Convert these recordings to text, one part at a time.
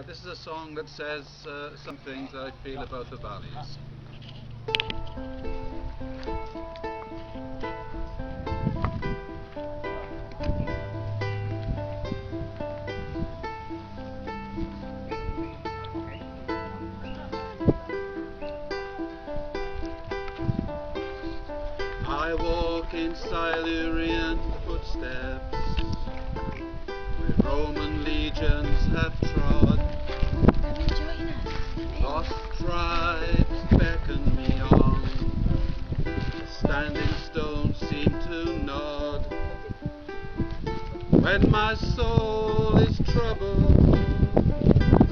This is a song that says some things I feel about the valleys. I walk in Silurian footsteps, where Roman legions have trod. Lost tribes beckon me on, standing stones seem to nod. When my soul is troubled,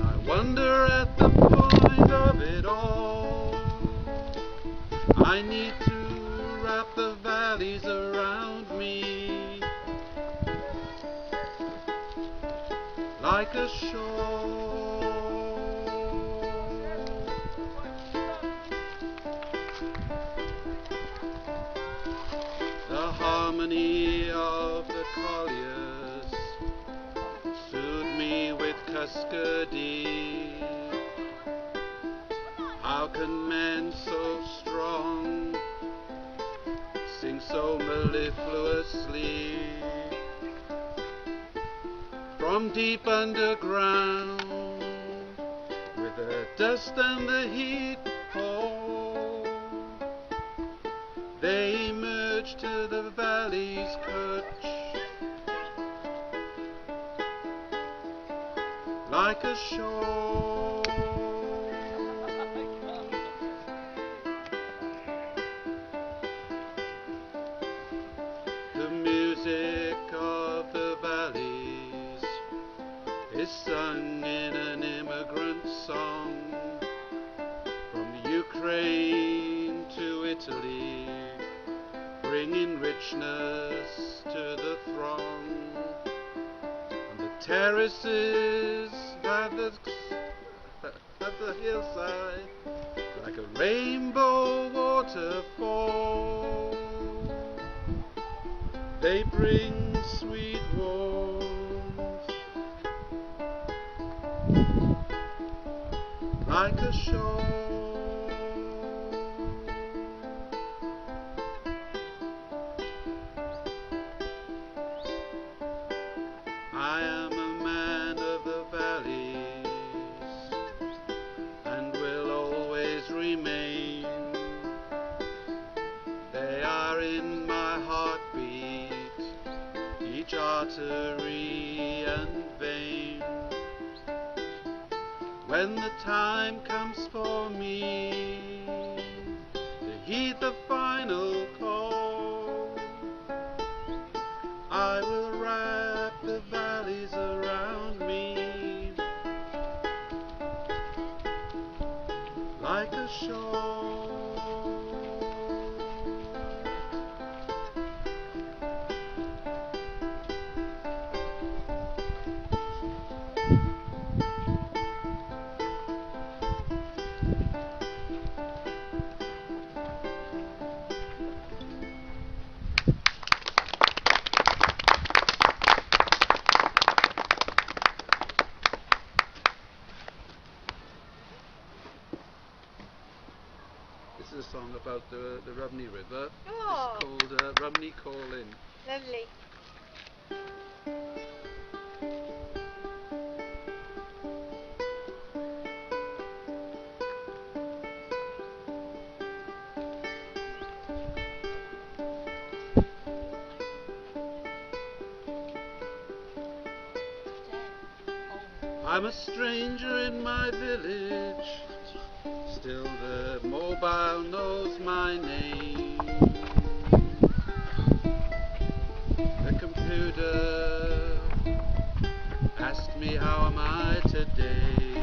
I wonder at the point of it all. I need to wrap the valleys around me like a shawl. The harmony of the colliers soothed me with Cascade. How can men so strong sing so mellifluously from deep underground, with the dust and the heat fall? They emerge to the valley's perch like a shore. The music of the valleys is sung in an immigrant song, from Ukraine to Italy, bringing richness to the throng. On the terraces at the hillside, like a rainbow waterfall, they bring sweet warmth like a shore. I am a man of the valleys and will always remain. They are in my heartbeat, each artery and vein. When the time comes for me to heed the final call, I will wrap the valleys around me like a shawl. This is a song about the Rumney River. Oh. It's called Rumney Call In. Lovely. I'm a stranger in my village, still the mobile knows my name. The computer asked me how am I today.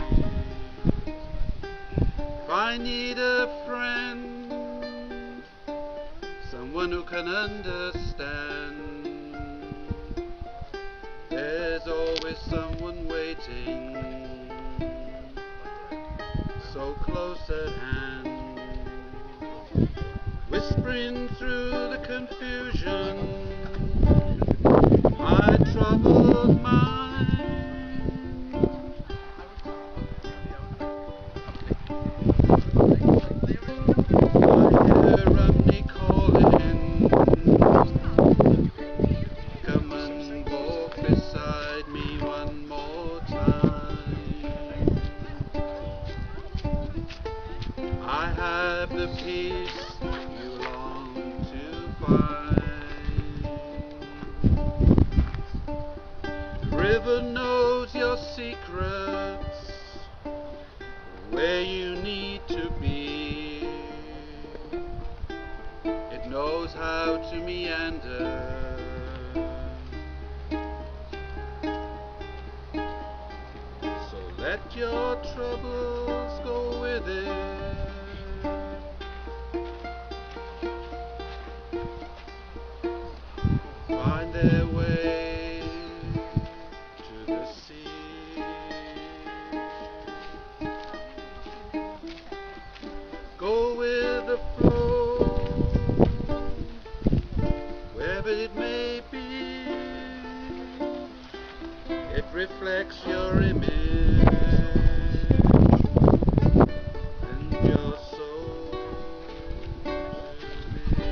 If I need a friend, someone who can understand, there's always someone waiting, so close at hand, whispering through the confusion. My river knows your secrets, where you need to be. It knows how to meander. So let your troubles go with it. Find their way to the sea. Go with the flow, wherever it may be. It reflects your image and your soul to be.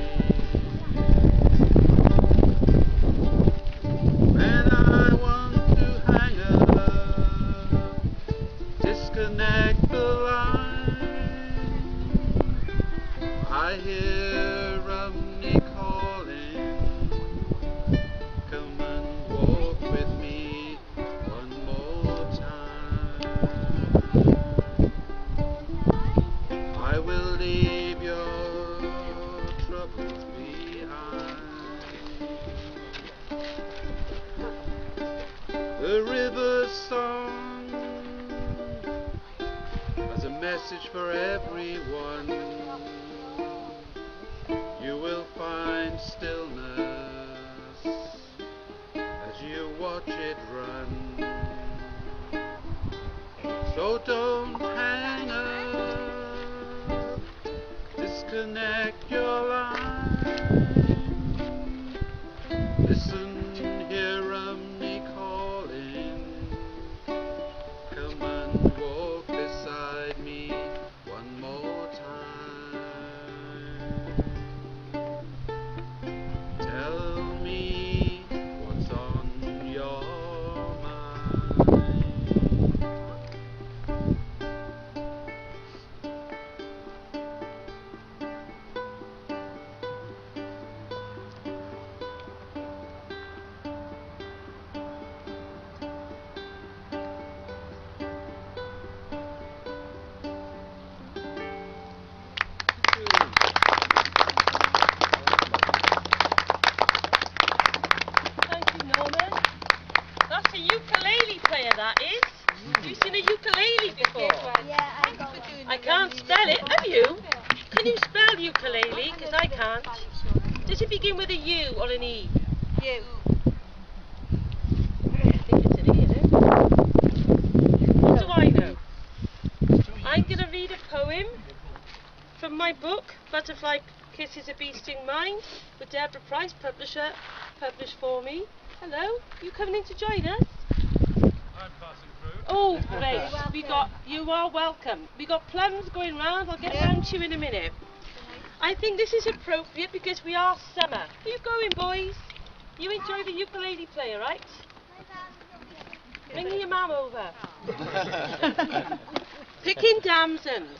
When I want to hang up, disconnect the line, I hear Rumney calling. Come and walk with me one more time. I will leave your troubles behind. The river's song has a message for everyone. You will find stillness as you watch it run. So don't hang up, disconnect your line. Listen, hear Rumney calling. Come and walk beside me one more time. Tell me what's on your mind. Thank you, Norman. That's a ukulele player, that is. Have you seen a ukulele before? Yeah, I got one. I can't spell it, have you? Can you spell ukulele? Because I can't. Does it begin with a U or an E? You. I think it's an E, isn't it? What do I know? I'm going to read a poem from my book, Butterfly Kisses a Bee Sting Mind, with Deborah Price, publisher, published for me. Hello, you coming in to join us? I'm passing through. Oh, great. You are welcome. We got plums going round. I'll get round to you in a minute. I think this is appropriate because we are summer. Are you going, boys? You enjoy the ukulele player, right? Bring your mum over. Picking damsons.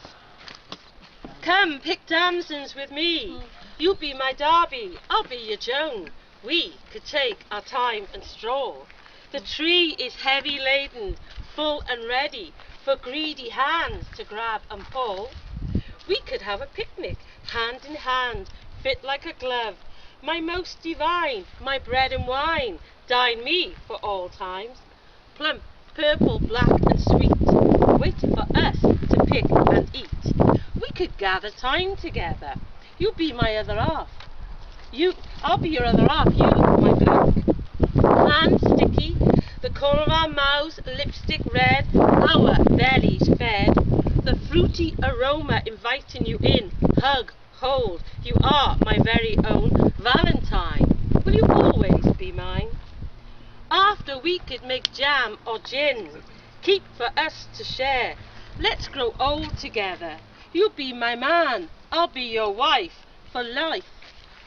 Come, pick damsons with me. You be my Darby, I'll be your Joan. We could take our time and stroll. The tree is heavy laden, full and ready for greedy hands to grab and pull. We could have a picnic, hand in hand, fit like a glove. My most divine, my bread and wine, dine me for all times. Plump, purple, black and sweet, wait for us to pick and eat. We could gather time together. You be my other half. I'll be your other half, you, my blank. Hands sticky, the corner of our mouths, lipstick red, our bellies fed. The fruity aroma inviting you in, hug, hold. You are my very own Valentine. Will you always be mine? After we could make jam or gin, keep for us to share. Let's grow old together. You be my man, I'll be your wife for life.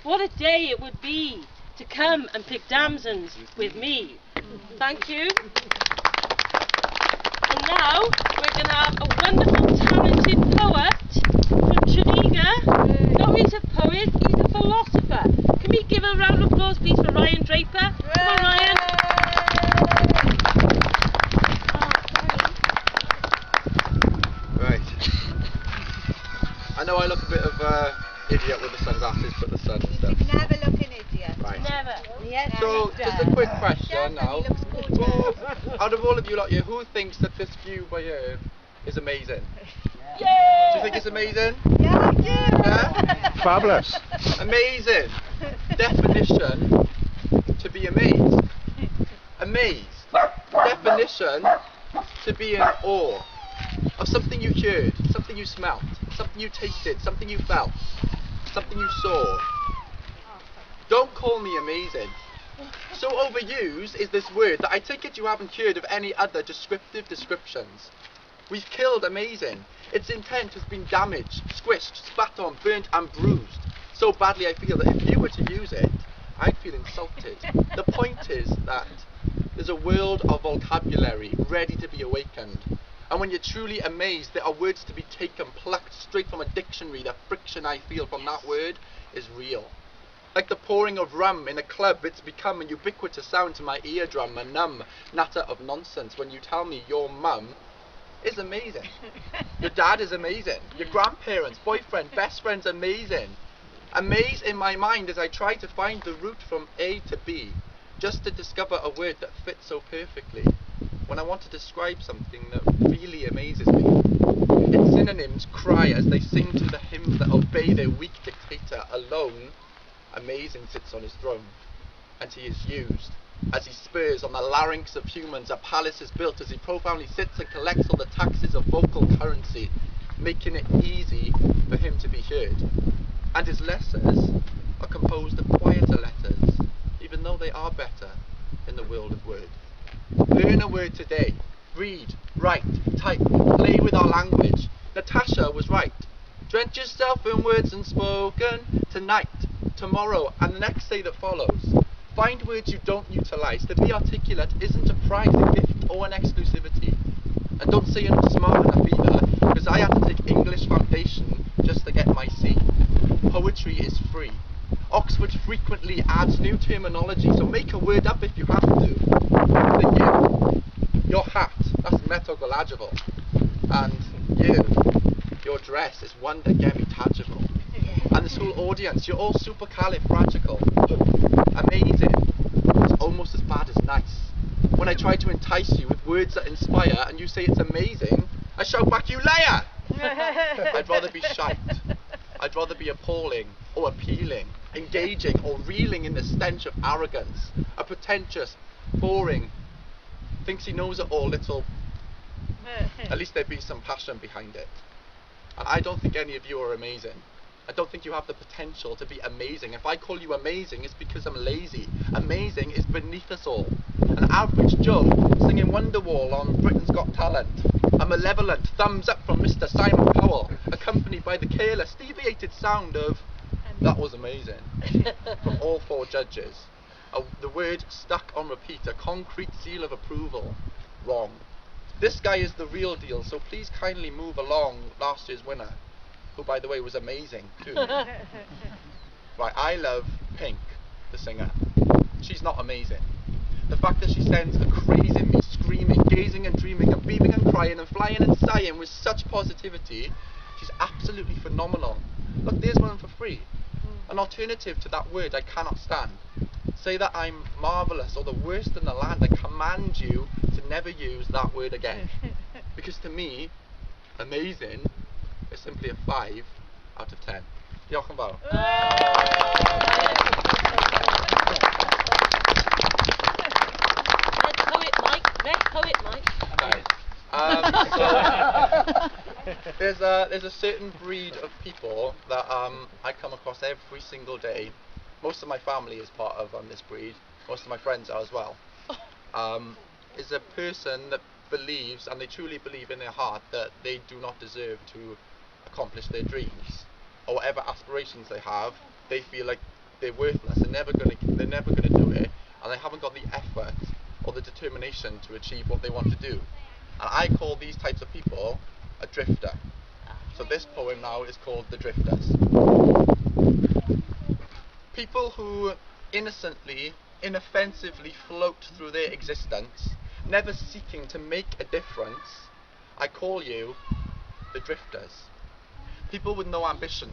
What a day it would be to come and pick damsons with me. Thank you. And now we're going to have a wonderful, talented poet from Treviga. No, he's a poet, he's a philosopher. Can we give a round of applause, please, for Ryan Draper? Come on, Ryan. at the sun and stuff. Never look an idiot. Right. Never. Yes, So, he just does. a quick question now. He looks gorgeous. Out of all of you lot here, who thinks that this view by here is amazing? Yay! Do you think it's amazing? Yeah, I do. Yeah? Fabulous. Amazing. Definition, to be amazed. Amazed. Definition, to be in awe of something you heard, something you smelt, something you tasted, something you felt, something you saw. Don't call me amazing. So overused is this word that I take it you haven't heard of any other descriptive descriptions. We've killed amazing. Its intent has been damaged, squished, spat on, burnt and bruised. So badly I feel that if you were to use it, I'd feel insulted. The point is that there's a world of vocabulary ready to be awakened. And when you're truly amazed, there are words to be taken, plucked straight from a dictionary. The friction I feel from that word is real. Like the pouring of rum in a club, it's become a ubiquitous sound to my eardrum, a numb natter of nonsense when you tell me your mum is amazing. Your dad is amazing. Your grandparents, boyfriend, best friend's amazing. Amaze in my mind as I try to find the route from A to B, just to discover a word that fits so perfectly, when I want to describe something that really amazes me. Its synonyms cry as they sing to the hymns that obey their weak dictator. Alone, amazing sits on his throne, and he is used. As he spurs on the larynx of humans, a palace is built as he profoundly sits and collects all the taxes of vocal currency, making it easy for him to be heard. And his letters are composed of quieter letters, even though they are better in the world of word. Learn a word today. Read, write, type, play with our language. Natasha was right. Drench yourself in words unspoken tonight, tomorrow, and the next day that follows. Find words you don't utilise. To be articulate isn't a prize, a gift, or an exclusivity. And don't say you're not smart enough either, because I had to take English foundation just to get my C. Poetry is free. Oxford frequently adds new terminology, so make a word up if you have to. The you, your hat, that's metagolagible. And you, your dress is wonder-gemi-tagible. And this whole audience, you're all supercalifragical. Amazing. It's almost as bad as nice. When I try to entice you with words that inspire and you say it's amazing, I shout back, you liar! I'd rather be shite. I'd rather be appalling or appealing, engaging or reeling in the stench of arrogance. A pretentious, boring, thinks he knows it all little. At least there'd be some passion behind it. And I don't think any of you are amazing. I don't think you have the potential to be amazing. If I call you amazing, it's because I'm lazy. Amazing is beneath us all. An average Joe singing Wonderwall on Britain's Got Talent. A malevolent thumbs up from Mr. Simon Cowell, accompanied by the careless, deviated sound of "that was amazing" from all four judges. The word stuck on repeat, a concrete seal of approval. Wrong. This guy is the real deal, so please kindly move along, last year's winner, who by the way was amazing too. Right, I love Pink, the singer. She's not amazing. The fact that she sends a craze in me, screaming, gazing and dreaming and beaming and crying and flying and sighing with such positivity, she's absolutely phenomenal. Look, there's one for free. An alternative to that word I cannot stand. Say that I'm marvellous or the worst in the land. I command you to never use that word again. Because to me, amazing is simply a 5 out of 10. Diolch yn fawr. Next poet, Mike. Right. So, there's a certain breed of people that I come across every single day. Most of my family is part of this breed. Most of my friends are as well. Is a person that believes, and they truly believe in their heart, that they do not deserve to accomplish their dreams or whatever aspirations they have. They feel like they're worthless. They're never gonna do it, and they haven't got the effort or the determination to achieve what they want to do. And I call these types of people a drifter. So this poem now is called The Drifters. People who innocently, inoffensively float through their existence, never seeking to make a difference. I call you the drifters. People with no ambition.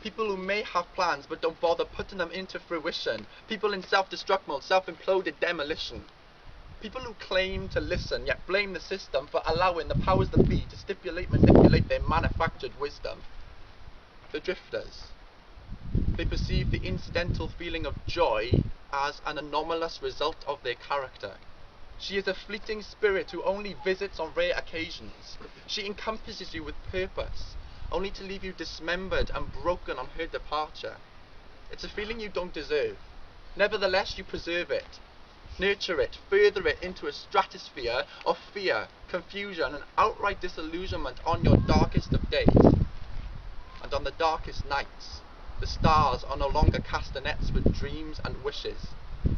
People who may have plans but don't bother putting them into fruition. People in self-destruct mode, self-imploded demolition. People who claim to listen yet blame the system for allowing the powers that be to manipulate their manufactured wisdom. The drifters. They perceive the incidental feeling of joy as an anomalous result of their character. She is a fleeting spirit who only visits on rare occasions. She encompasses you with purpose, only to leave you dismembered and broken on her departure. It's a feeling you don't deserve. Nevertheless, you preserve it, nurture it, further it into a stratosphere of fear, confusion, and outright disillusionment on your darkest of days. And on the darkest nights, the stars are no longer castanets with dreams and wishes.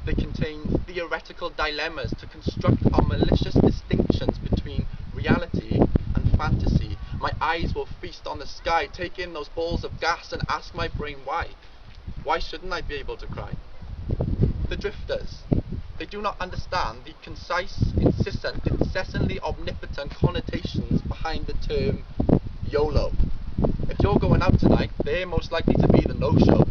They contain theoretical dilemmas to construct our malicious distinctions between reality and fantasy. My eyes will feast on the sky, take in those balls of gas and ask my brain why. Why shouldn't I be able to cry? The drifters. They do not understand the concise, insistent, incessantly omnipotent connotations behind the term YOLO. If you're going out tonight, they're most likely to be the no-show.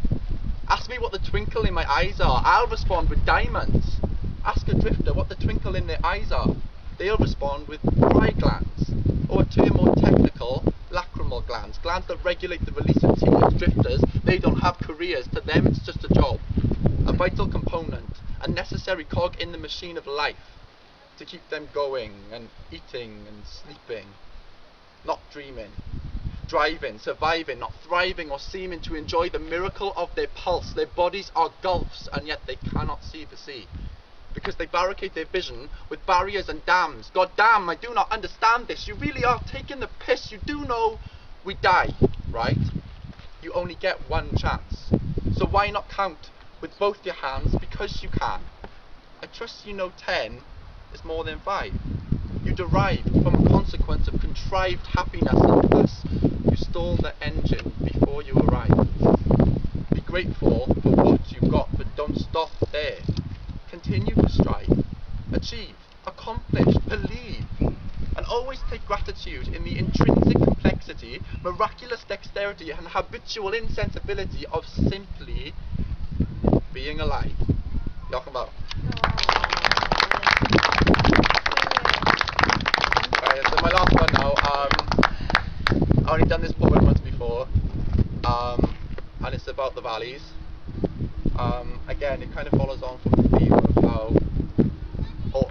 Ask me what the twinkle in my eyes are, I'll respond with diamonds. Ask a drifter what the twinkle in their eyes are, they'll respond with pride glands, or a term more technical, lacrimal glands, glands that regulate the release of tears. Drifters, they don't have careers, to them it's just a job, a vital component, a necessary cog in the machine of life, to keep them going and eating and sleeping, not dreaming. Driving, surviving, not thriving or seeming to enjoy the miracle of their pulse. Their bodies are gulfs and yet they cannot see the sea, because they barricade their vision with barriers and dams. God damn, I do not understand this. You really are taking the piss. You do know we die, right? You only get one chance. So why not count with both your hands, because you can. I trust you know 10 is more than 5. You derive from a consequence of contrived happiness, and thus you stall the engine before you arrive. Be grateful for what you've got, but don't stop there. Continue to strive, achieve, accomplish, believe, and always take gratitude in the intrinsic complexity, miraculous dexterity, and habitual insensibility of simply being alive. Diolch yn fawr. So my last one now, I've only done this poem once before, and it's about the valleys. Again, it kind of follows on from the theme of how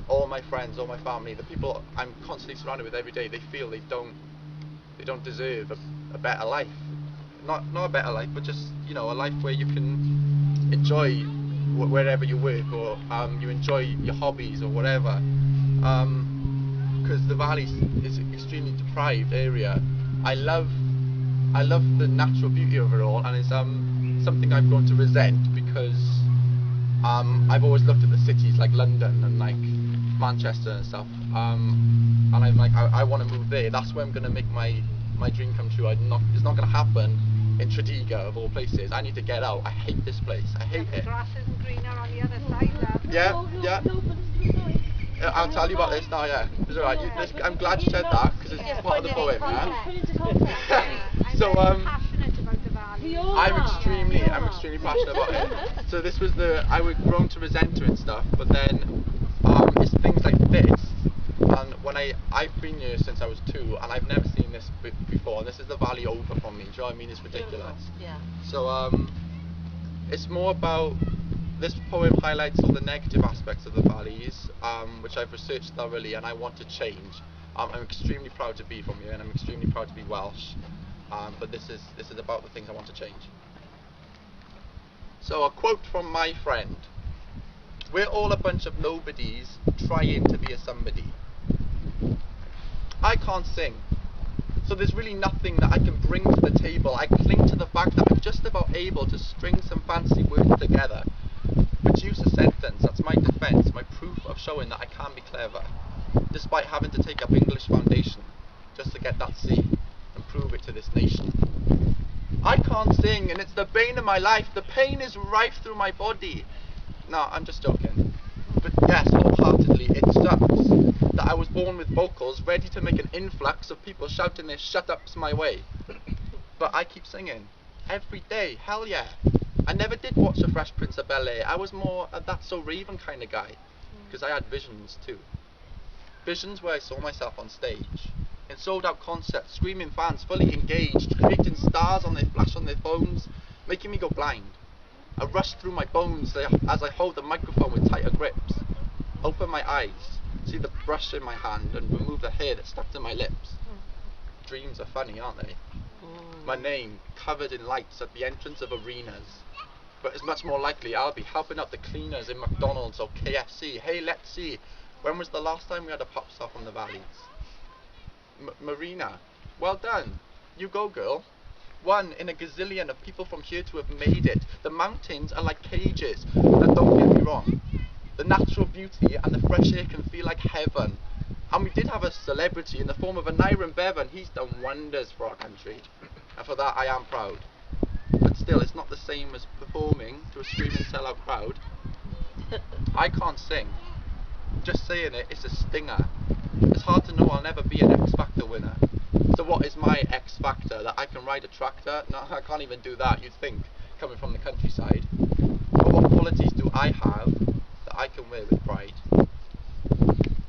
all my friends, all my family, the people I'm constantly surrounded with every day, they feel they don't deserve a better life. Not a better life, but just, you know, a life where you can enjoy wherever you work, or you enjoy your hobbies or whatever. Because the valley is an extremely deprived area. I love the natural beauty of it all, and it's something I've grown to resent, because I've always looked at the cities like London and like Manchester and stuff, and I'm like, I want to move there. That's where I'm going to make my dream come true. It's not going to happen in Tredegar of all places. I need to get out. I hate this place. I hate it. The grass isn't greener on the other side then. Yeah. I'll tell you about this now, yeah. It's alright. I'm glad you said that, because it's part of the poem, yeah? So, Passionate about the valley. I'm extremely passionate about it. So this was I was grown to resent it and stuff, but then it's things like this, and when I've been here since I was 2, and I've never seen this before, and this is the valley over from me. Do you know what I mean? It's ridiculous. Yeah. So it's more about, this poem highlights all the negative aspects of the valleys, which I've researched thoroughly, and I want to change. I'm extremely proud to be from here, and I'm extremely proud to be Welsh. But this is about the things I want to change. So a quote from my friend: "We're all a bunch of nobodies trying to be a somebody. I can't sing, so there's really nothing that I can bring to the table. I cling to the fact that I'm just about able to string some fancy words together, produce a sentence that's my defence, my proof of showing that I can be clever, despite having to take up English foundation just to get that C and prove it to this nation. I can't sing, and it's the bane of my life. The pain is rife through my body." No, I'm just joking. But yes, wholeheartedly, it sucks that I was born with vocals ready to make an influx of people shouting their shut-ups my way. But I keep singing, every day, hell yeah. I never did watch The Fresh Prince of Bel-Air. I was more a That's So Raven kind of guy, because I had visions too. Visions where I saw myself on stage, in sold out concerts, screaming fans, fully engaged, creating stars on their flash on their phones, making me go blind. I rush through my bones as I hold the microphone with tighter grips. Open my eyes, see the brush in my hand and remove the hair that stuck to my lips. Dreams are funny, aren't they? My name covered in lights at the entrance of arenas. But it's much more likely I'll be helping out the cleaners in McDonald's or KFC. Hey, let's see, when was the last time we had a pop star from the valleys? Marina, well done. You go, girl. One in a gazillion of people from here to have made it. The mountains are like cages. Now don't get me wrong. The natural beauty and the fresh air can feel like heaven. And we did have a celebrity in the form of Aneurin Bevan. He's done wonders for our country. And for that I am proud. But still, it's not the same as performing to a screaming sellout crowd. I can't sing. Just saying it is a stinger. It's hard to know I'll never be an X Factor winner. So what is my X Factor? That I can ride a tractor? No, I can't even do that, you'd think, coming from the countryside. But what qualities do I have that I can wear with pride?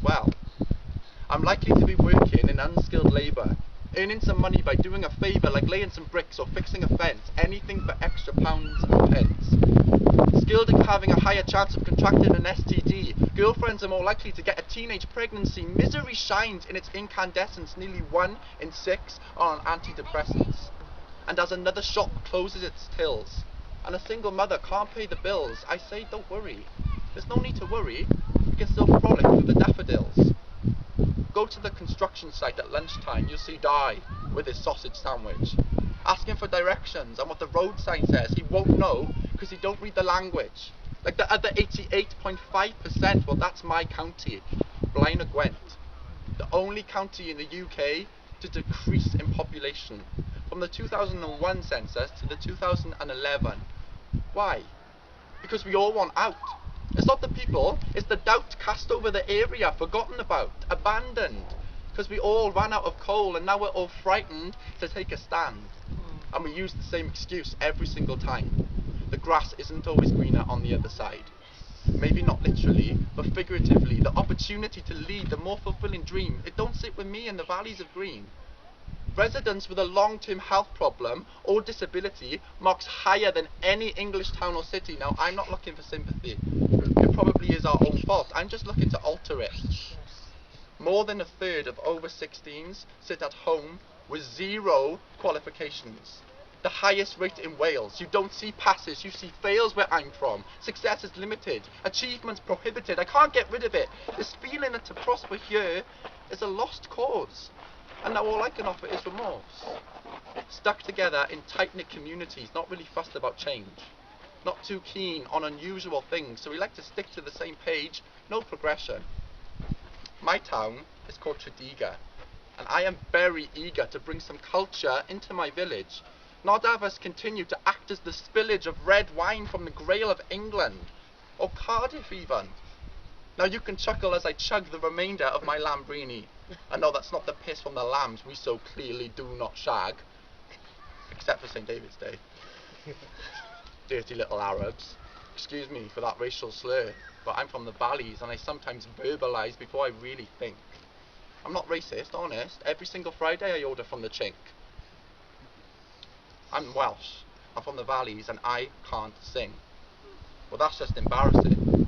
Well, I'm likely to be working in unskilled labour, earning some money by doing a favour like laying some bricks or fixing a fence, anything for extra pounds and pence. Skilled in having a higher chance of contracting an STD. Girlfriends are more likely to get a teenage pregnancy. Misery shines in its incandescence. Nearly 1 in 6 are on antidepressants. And as another shop closes its tills, and a single mother can't pay the bills, I say don't worry. There's no need to worry. We can still frolic through the daffodils. Go to the construction site at lunchtime, you'll see Di with his sausage sandwich. Asking for directions and what the road sign says, he won't know because he don't read the language. Like the other 88.5%, well that's my county, Blaen y Gwent. The only county in the UK to decrease in population from the 2001 census to the 2011. Why? Because we all want out. It's not the people, it's the doubt cast over the area, forgotten about, abandoned. Because we all ran out of coal and now we're all frightened to take a stand. And we use the same excuse every single time. The grass isn't always greener on the other side. Maybe not literally, but figuratively, the opportunity to lead the more fulfilling dream, it don't sit with me in the valleys of green. Residents with a long-term health problem or disability marks higher than any English town or city. Now, I'm not looking for sympathy. It probably is our own fault. I'm just looking to alter it. More than a third of over 16s sit at home with 0 qualifications. The highest rate in Wales. You don't see passes, you see fails where I'm from. Success is limited, achievements prohibited. I can't get rid of it. This feeling that to prosper here is a lost cause. And now all I can offer is remorse. Stuck together in tight-knit communities, not really fussed about change. Not too keen on unusual things, so we like to stick to the same page, no progression. My town is called Tredegar, and I am very eager to bring some culture into my village. Not have us continue to act as the spillage of red wine from the Grail of England, or Cardiff even. Now you can chuckle as I chug the remainder of my Lambrini. I know that's not the piss from the lambs we so clearly do not shag. Except for St. David's Day. Dirty little Arabs. Excuse me for that racial slur, but I'm from the valleys and I sometimes verbalise before I really think. I'm not racist, honest. Every single Friday I order from the chink. I'm Welsh. I'm from the valleys and I can't sing. Well, that's just embarrassing.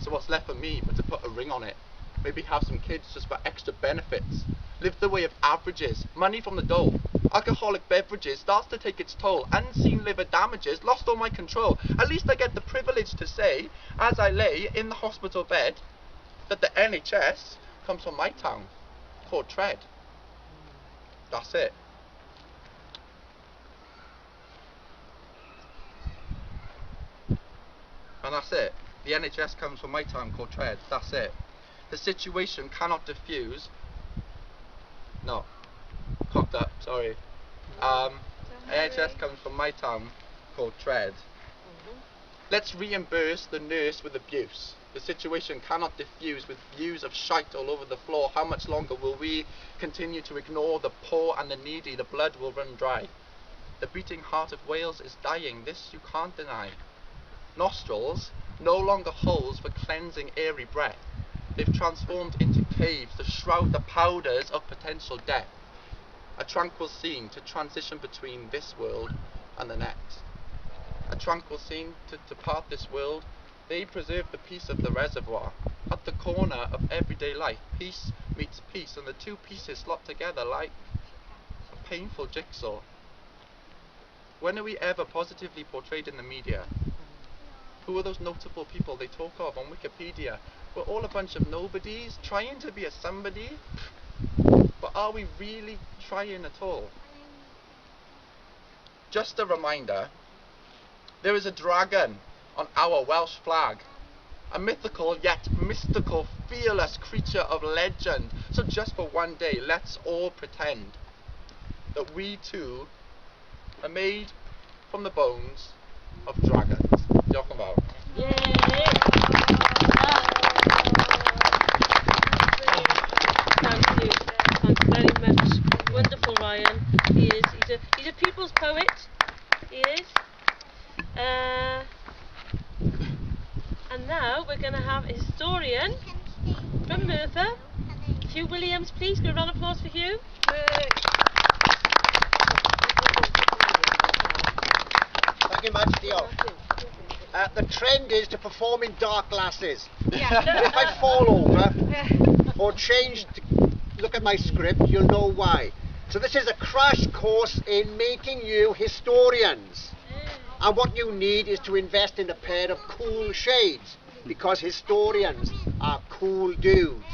So what's left for me but to put a ring on it? Maybe have some kids just for extra benefits. Live the way of averages. Money from the dole. Alcoholic beverages starts to take its toll. Unseen liver damages. Lost all my control. At least I get the privilege to say, as I lay in the hospital bed, that the NHS comes from my town, called Tread. That's it. And that's it. The NHS comes from my town called Tread. That's it. The situation cannot diffuse. No. Cocked up, sorry. NHS comes from my town called Tread. Let's reimburse the nurse with abuse. The situation cannot diffuse with views of shite all over the floor. How much longer will we continue to ignore the poor and the needy? The blood will run dry. The beating heart of Wales is dying, this you can't deny. Nostrils, no longer holes for cleansing airy breath. They've transformed into caves to shroud the powders of potential death. A tranquil scene to transition between this world and the next. A tranquil scene to part this world. They preserve the peace of the reservoir. At the corner of everyday life, peace meets peace, and the two pieces slot together like a painful jigsaw. When are we ever positively portrayed in the media? Who are those notable people they talk of on Wikipedia? We're all a bunch of nobodies trying to be a somebody. But are we really trying at all? Just a reminder, there is a dragon on our Welsh flag. A mythical yet mystical, fearless creature of legend. So just for one day, let's all pretend that we too are made from the bones of dragons. Diolch yn fawr. Thank you. Thank you very much. Wonderful, Ryan. He's a people's poet. He is. And now we're going to have a historian from Merthyr. Huw Williams, please. Give a round of applause for Huw. Thank you much, Diolch. The trend is to perform in dark glasses. Yeah. If I fall over or change to look at my script, you'll know why. So this is a crash course in making you historians. And what you need is to invest in a pair of cool shades, because historians are cool dudes.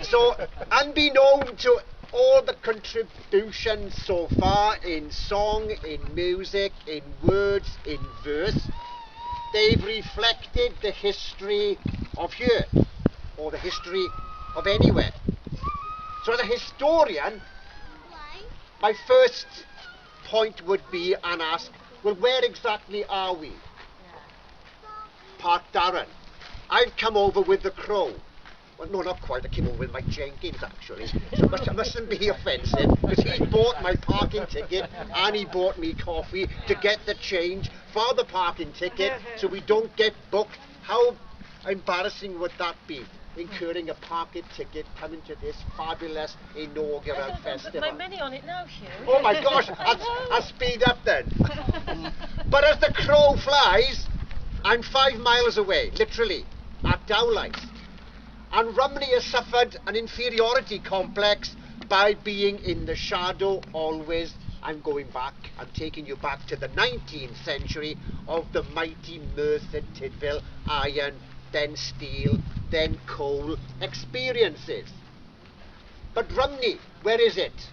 So, unbeknown to all the contributions so far in song, in music, in words, in verse, they've reflected the history of here, or the history of anywhere. So as a historian, my first point would be and ask, well, where exactly are we? Parc Darran. I've come over with the crow. Well, no, not quite. I came over with my Jenkins, actually. So I mustn't be offensive, because he bought my parking ticket and he bought me coffee to get the change for the parking ticket so we don't get booked. How embarrassing would that be? Incurring a parking ticket coming to this fabulous inaugural festival. My money on it now, Huw. Oh my gosh, I'll speed up then. But as the crow flies, I'm 5 miles away, literally, at Davies. And Rumney has suffered an inferiority complex by being in the shadow always. I'm going back, I'm taking you back to the 19th century of the mighty Merthyr Tydfil iron, then steel, then coal experiences. But Rumney, where is it?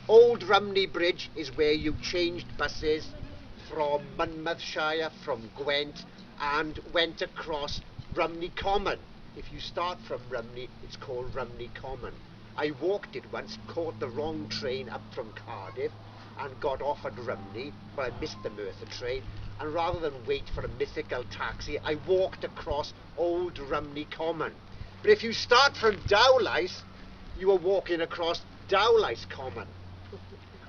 Old Rumney Bridge is where you changed buses from Monmouthshire, from Gwent, and went across Rumney Common. If you start from Rumney, it's called Rumney Common. I walked it once, caught the wrong train up from Cardiff, and got off at Rumney, but I missed the Merthyr train, and rather than wait for a mythical taxi, I walked across Old Rumney Common. But if you start from Davies, you are walking across Davies Common.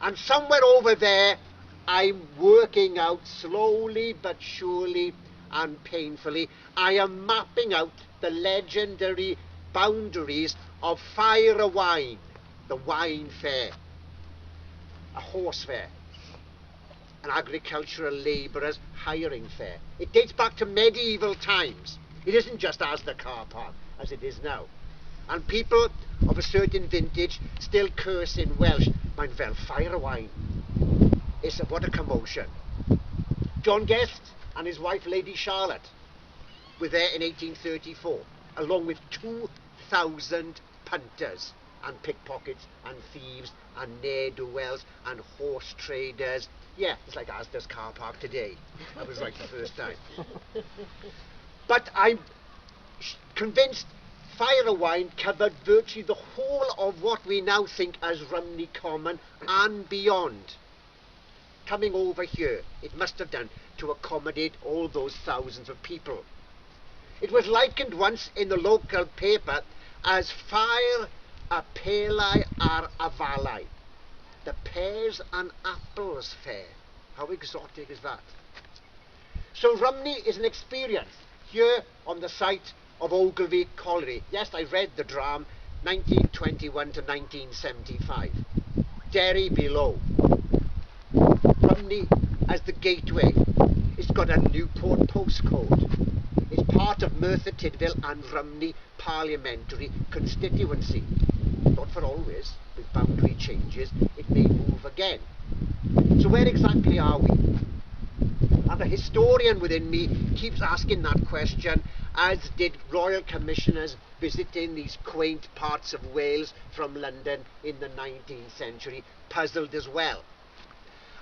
And somewhere over there, I'm working out slowly but surely and painfully, I am mapping out the legendary boundaries of Fire Wine, the wine fair, a horse fair, an agricultural labourers hiring fair. It dates back to medieval times. It isn't just as the car park as it is now. And people of a certain vintage still curse in Welsh, mae'n fel Fire Wine. It's what a commotion. John Guest and his wife Lady Charlotte were there in 1834, along with 2,000 punters and pickpockets and thieves and ne'er-do-wells and horse traders. Yeah, it's like Asda's car park today. I was right the first time. But I'm convinced Fire Wine covered virtually the whole of what we now think as Rumney Common and beyond. Coming over here, it must have done to accommodate all those thousands of people. It was likened once in the local paper as Fire a Pelai ar Afalai. the pears and apples fair. How exotic is that? So Rumney is an experience here on the site of Ogilvy Colliery. Yes, I read the dram, 1921 to 1975. Derry below. Rumney as the gateway. It's got a Newport postcode. It's part of Merthyr Tydfil and Rumney parliamentary constituency. Not for always. With boundary changes, it may move again. So where exactly are we? And the historian within me keeps asking that question, as did royal commissioners visiting these quaint parts of Wales from London in the 19th century, puzzled as well.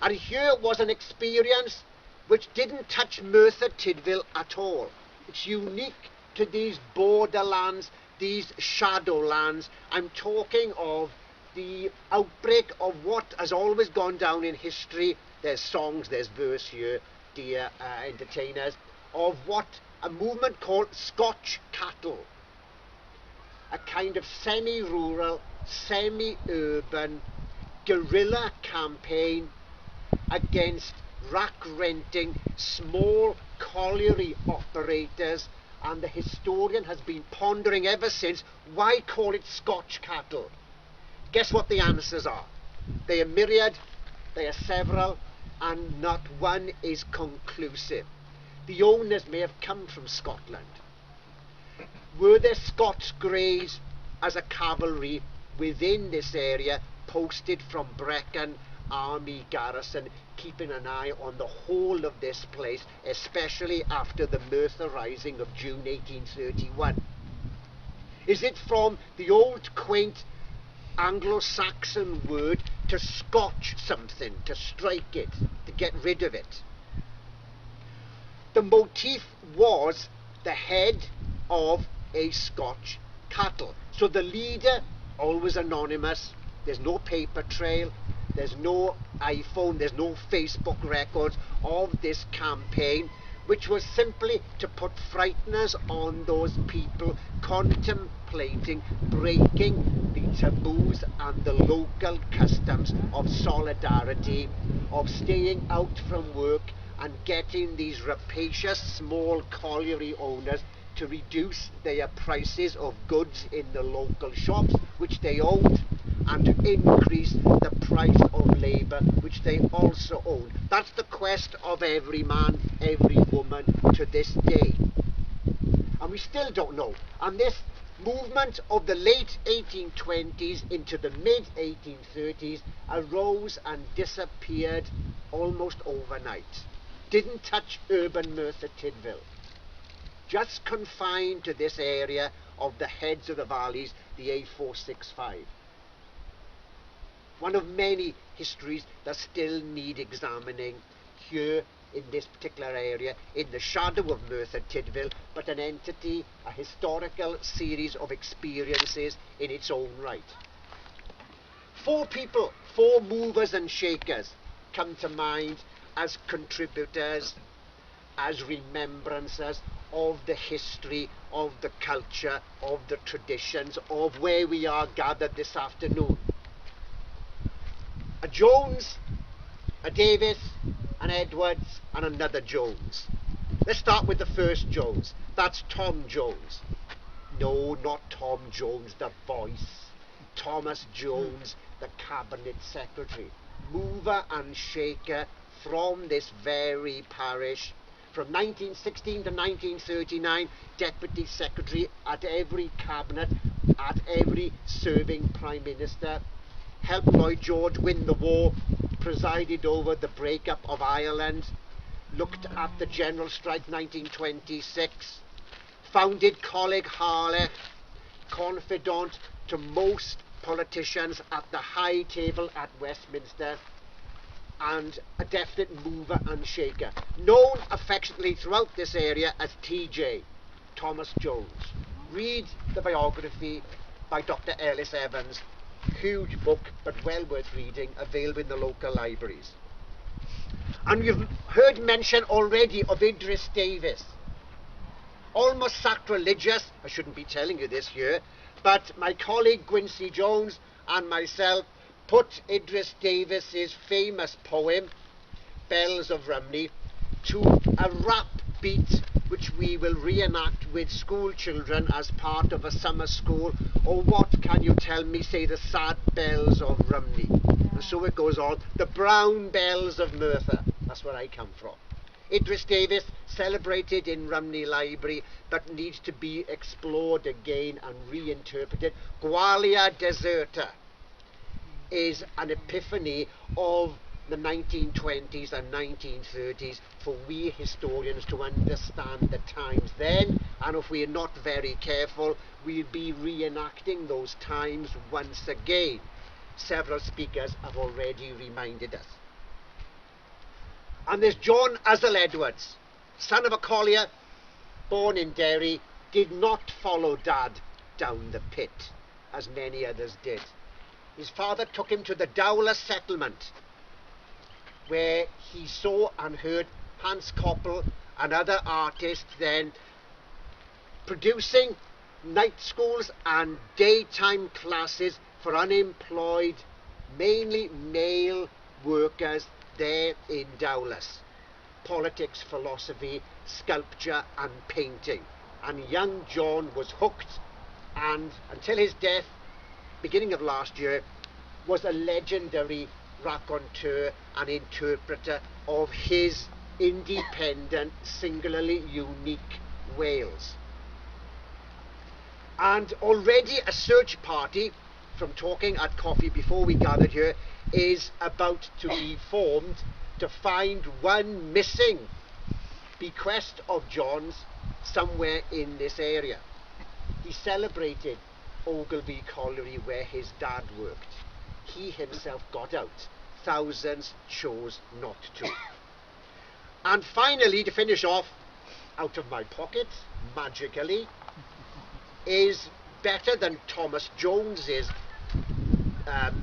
And here was an experience which didn't touch Merthyr Tydfil at all. It's unique to these borderlands, these shadowlands. I'm talking of the outbreak of what has always gone down in history. There's songs, there's verse here, dear entertainers, of what a movement called Scotch cattle. A kind of semi-rural, semi-urban guerrilla campaign against rack-renting small colliery operators, and the historian has been pondering ever since, why call it Scotch cattle? Guess what the answers are? They are myriad, they are several, and not one is conclusive. The owners may have come from Scotland. Were there Scots Greys as a cavalry within this area, posted from Brecon army garrison, keeping an eye on the whole of this place, especially after the Merthyr Rising of June 1831? Is it from the old quaint Anglo-Saxon word to scotch something, to strike it, to get rid of it? The motif was the head of a Scotch cattle. So the leader, always anonymous, there's no paper trail, there's no iPhone, there's no Facebook records of this campaign, which was simply to put frighteners on those people contemplating breaking the taboos and the local customs of solidarity, of staying out from work and getting these rapacious small colliery owners to reduce their prices of goods in the local shops, which they owned, and to increase the price of labour, which they also own. That's the quest of every man, every woman to this day. And we still don't know. And this movement of the late 1820s into the mid-1830s arose and disappeared almost overnight. Didn't touch urban Merthyr Tydfil. Just confined to this area of the heads of the valleys, the A465. One of many histories that still need examining here in this particular area, in the shadow of Merthyr Tydfil, but an entity, a historical series of experiences in its own right. Four people, four movers and shakers come to mind as contributors, as remembrancers of the history, of the culture, of the traditions, of where we are gathered this afternoon. A Jones, a Davies, an Edwards, and another Jones. Let's start with the first Jones. That's Tom Jones. No, not Tom Jones, the voice. Thomas Jones, the cabinet secretary. Mover and shaker from this very parish. From 1916 to 1939, deputy secretary at every cabinet, at every serving prime minister. Helped Lloyd George win the war, presided over the breakup of Ireland, looked at the general strike 1926, founded Coleg Harlech, confidant to most politicians at the high table at Westminster, and a definite mover and shaker, known affectionately throughout this area as TJ, Thomas Jones. Read the biography by Dr. Ellis Evans. Huge book, but well worth reading, available in the local libraries. And you've heard mention already of Idris Davies. Almost sacrilegious, I shouldn't be telling you this here, but my colleague Quincy Jones and myself put Idris Davies's famous poem, Bells of Rumney, to a rap beat which we will reenact with school children as part of a summer school, or what can you tell me, say the sad bells of Rumney. And so it goes on, the brown bells of Merthyr, that's where I come from. Idris Davies, celebrated in Rumney Library, but needs to be explored again and reinterpreted. Gwalia Deserta is an epiphany of the 1920s and 1930s for we historians to understand the times then, and if we are not very careful, we'll be reenacting those times once again. Several speakers have already reminded us. And there's John Uzzell Edwards, son of a collier, born in Derry, did not follow Dad down the pit, as many others did. His father took him to the Dowler settlement, where he saw and heard Hans Koppel and other artists then producing night schools and daytime classes for unemployed, mainly male workers there in Dowlais. Politics, philosophy, sculpture and painting. And young John was hooked, and until his death, beginning of last year, was a legendary raconteur and interpreter of his independent, singularly unique Wales. And already a search party, from talking at coffee before we gathered here, is about to be formed to find one missing bequest of John's somewhere in this area. He celebrated Ogilvy Colliery where his dad worked. He himself got out. Thousands chose not to. And finally, to finish off, out of my pocket, magically, is better than Thomas Jones's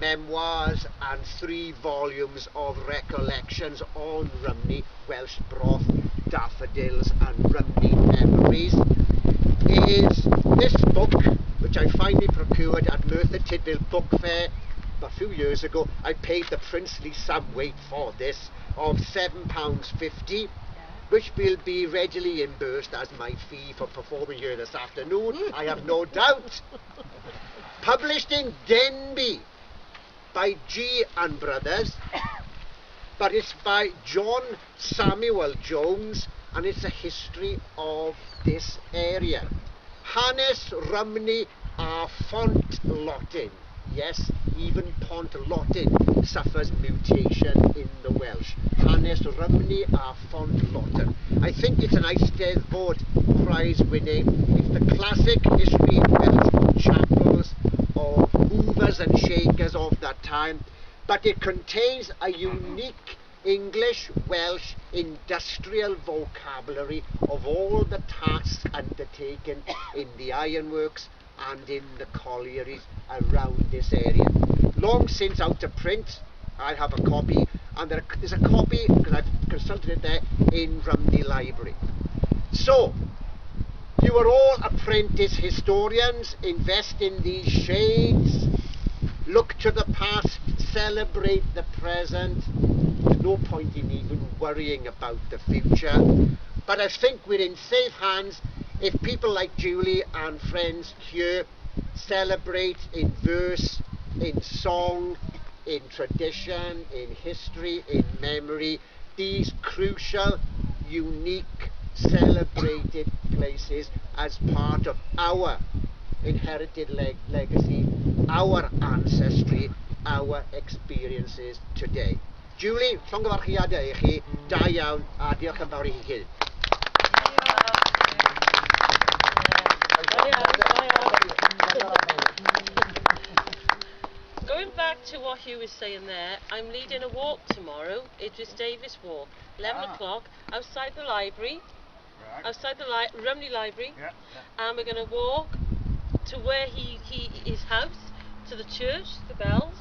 memoirs and 3 volumes of recollections on Rumney, Welsh broth, daffodils and Rumney memories, is this book, which I finally procured at Merthyr Tydfil Book Fair a few years ago. I paid the princely sum, wait for this, of £7.50, which will be readily reimbursed as my fee for performing here this afternoon, I have no doubt. Published in Denbigh by G and Brothers, but it's by John Samuel Jones, and it's a history of this area. Hanes Rumney a Fontlotyn. Yes, even Pontlotyn suffers mutation in the Welsh. Hanes Rumney a Fontlotyn. I think it's an Eisteddfod prize winning. It's the classic history Welsh chapels of movers and shakers of that time, but it contains a unique English, Welsh, industrial vocabulary of all the tasks undertaken in the ironworks and in the collieries around this area. Long since out of print, I have a copy, and there's a copy, because I've consulted it there, in Rumney Library. So, you are all apprentice historians, invest in these shades, look to the past, celebrate the present. There's no point in even worrying about the future. But I think we're in safe hands if people like Julie and friends here celebrate in verse, in song, in tradition, in history, in memory, these crucial, unique, celebrated places as part of our inherited legacy, our ancestry, our experiences today. Julie, llongyfarchiadau i chi, da iawn, a diolch yn fawr i chi. Going back to what Huw was saying there, I'm leading a walk tomorrow, Idris Davies walk, 11 o'clock, outside the library, outside the Rumney Library, and we're going to walk to where his house, to the church, the bells,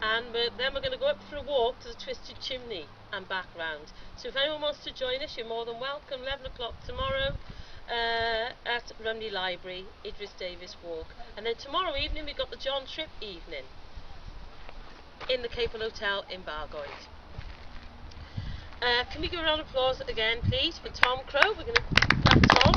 and then we're going to go up for a walk to the Twisted Chimney and back round. So if anyone wants to join us, you're more than welcome. 11 o'clock tomorrow at Rumney Library, Idris Davies walk. And then tomorrow evening we've got the John Tripp evening. in the Capel Hotel in Bargoed. Can we give a round of applause again, please, for Tom Crow? We're going to clap Tom.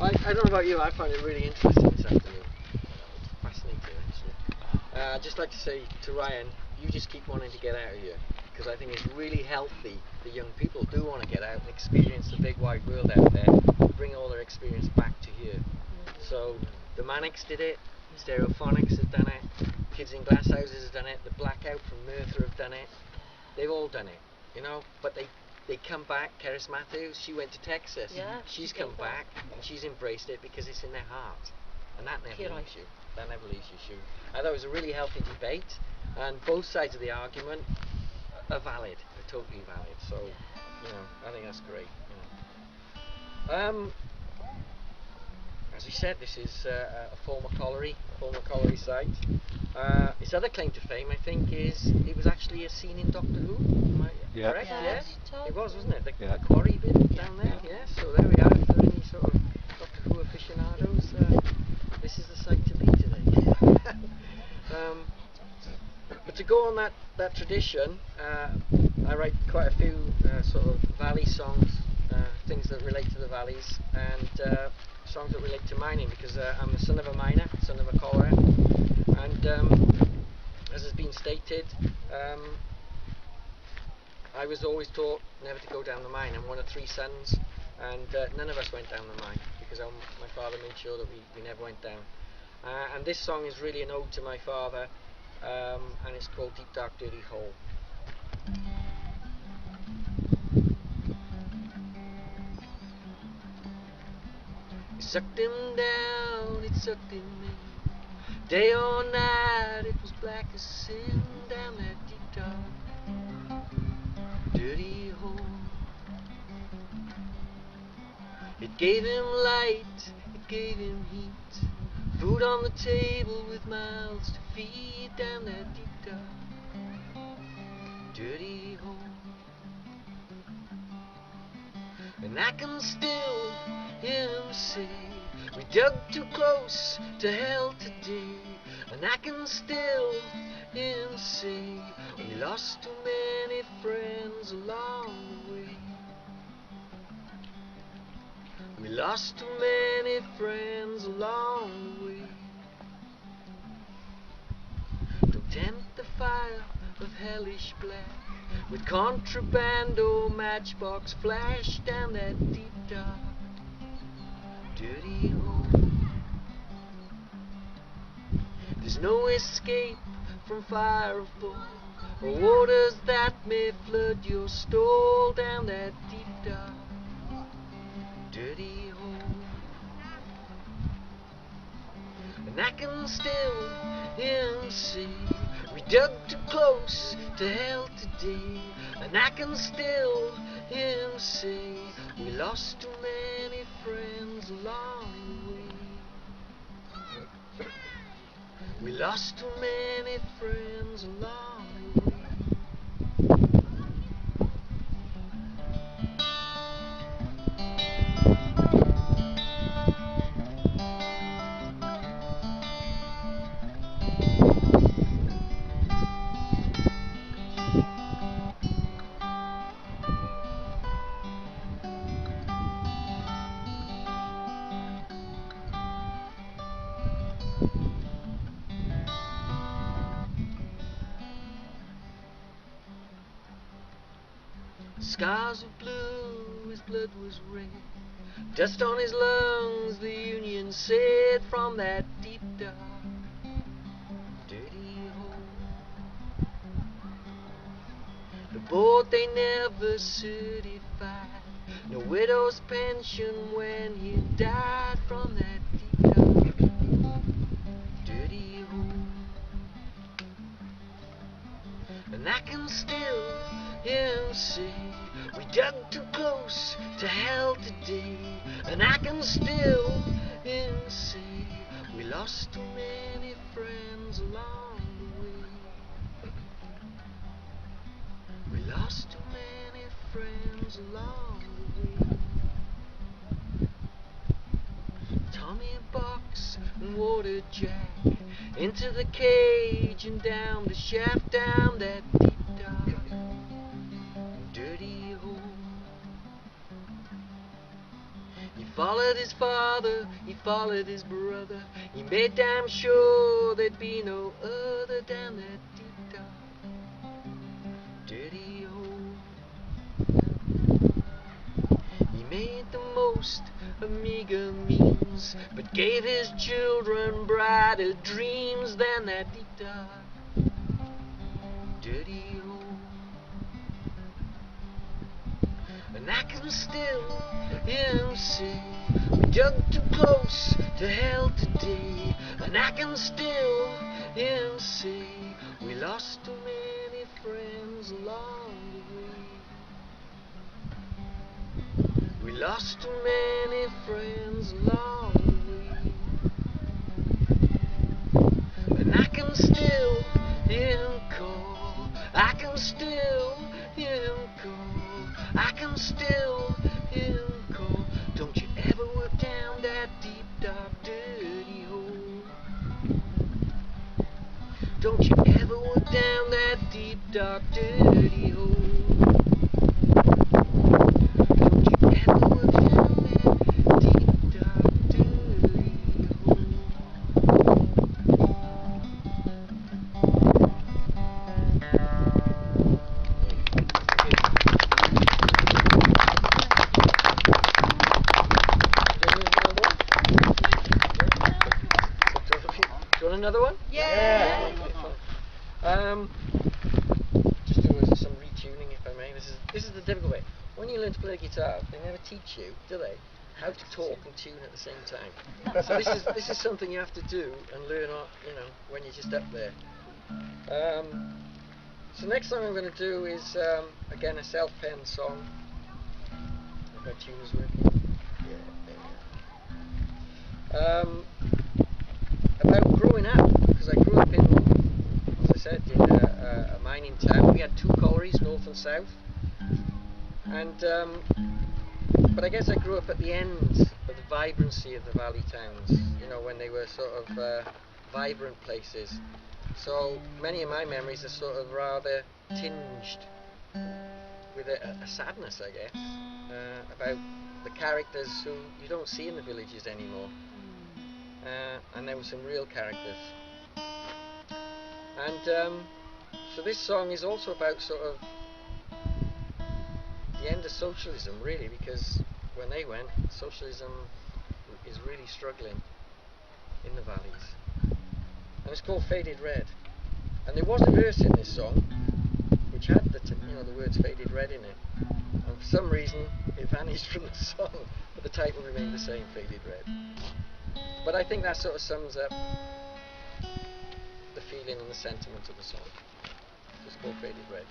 I don't know about you, I find it really interesting this afternoon. It's fascinating, actually. I'd just like to say to Ryan, you just keep wanting to get out of here, because I think it's really healthy that young people do want to get out and experience the big wide world out there, bring all their experience back to here. So the Manics did it, Stereophonics have done it, Kids in Glass Houses have done it, the Blackout from Merthyr have done it. They've all done it, you know, but they come back. Cerys Matthews, she went to Texas. Yeah, she's come back and she's embraced it because it's in their heart, and that never leaves you. That never leaves you. I thought it was a really healthy debate, and both sides of the argument are valid. They're totally valid. So, you know, I think that's great. You know. As we said, this is a former colliery site. Its other claim to fame, I think, is it was actually a scene in Doctor Who. Am I correct? Yes. It was, wasn't it? The quarry bit down there. Yeah. So there we are. If there are any sort of Doctor Who aficionados, this is the site to be today. But to go on that tradition, I write quite a few sort of valley songs, things that relate to the valleys, and songs that relate to mining, because I'm the son of a miner, son of a coller, and as has been stated, I was always taught never to go down the mine. I'm one of 3 sons, and none of us went down the mine because my father made sure that we never went down. And this song is really an ode to my father, and it's called Deep Dark Dirty Hole. It sucked him down, it sucked in me. Day or night, it was black as sin down that deep dark, dirty hole. It gave him light, it gave him heat, food on the table with mouths to feed down that deep dark, dirty hole. And I can still hear him say, we dug too close to hell today. And I can still hear him say, we lost too many friends along the way. We lost too many friends along the way. Don't tempt the fire of hellish black with contraband or matchbox flash down that deep dark, dirty hole. There's no escape from fire of ball or waters that may flood your stall down that deep dark, dirty hole. And I can still hear him say, we dug too close to hell today. And I can still hear him say, we lost too many friends along the way. We lost too many friends along the way. Scars of blue, his blood was red, dust on his lungs, the Union said, from that deep dark, dirty hole. The board they never certified, no widow's pension when he died, from that deep dark, dirty hole. And I can still hear him say, we dug too close to hell today. And I can still hear him say, we lost too many friends along the way. We lost too many friends along the way. Tommy and water jack into the cage and down the shaft, down that deep dark dirty hole. He followed his father, he followed his brother, he made damn sure there'd be no other down that deep dark dirty hole. He made the most of meager means, but gave his children brighter dreams than that deep dark dirty hole. And I can still hear him say, we dug too close to hell today. And I can still hear him say, we lost too many friends along the way. We lost too many friends along the way. And I can still hear him call, I can still hear him call, I can still hear him call. Don't you ever work down that deep, dark, dirty hole. Don't you ever work down that deep, dark, dirty hole. Don't you ever work down that deep, dark, dirty hole. Another one? Yeah. Just do some retuning, if I may. This is the difficult way. When you learn to play guitar, they never teach you, do they, how to talk and tune at the same time. So this is something you have to do and learn, when you're just up there. So next song I'm going to do is again a self-penned song. If my tune is working. Yeah, about growing up, because I grew up in, as I said, in a mining town. We had two collieries, north and south, and but I guess I grew up at the end of the vibrancy of the valley towns, when they were sort of vibrant places. So many of my memories are sort of rather tinged with a sadness, I guess, about the characters who you don't see in the villages anymore. And there were some real characters. And so this song is also about sort of the end of socialism, really, because when they went, socialism is really struggling in the valleys. And it's called Faded Red. And there was a verse in this song which had the words Faded Red in it. And for some reason it vanished from the song, but the title remained the same, Faded Red. But I think that sort of sums up the feeling and the sentiment of the song. It's called Faded Red.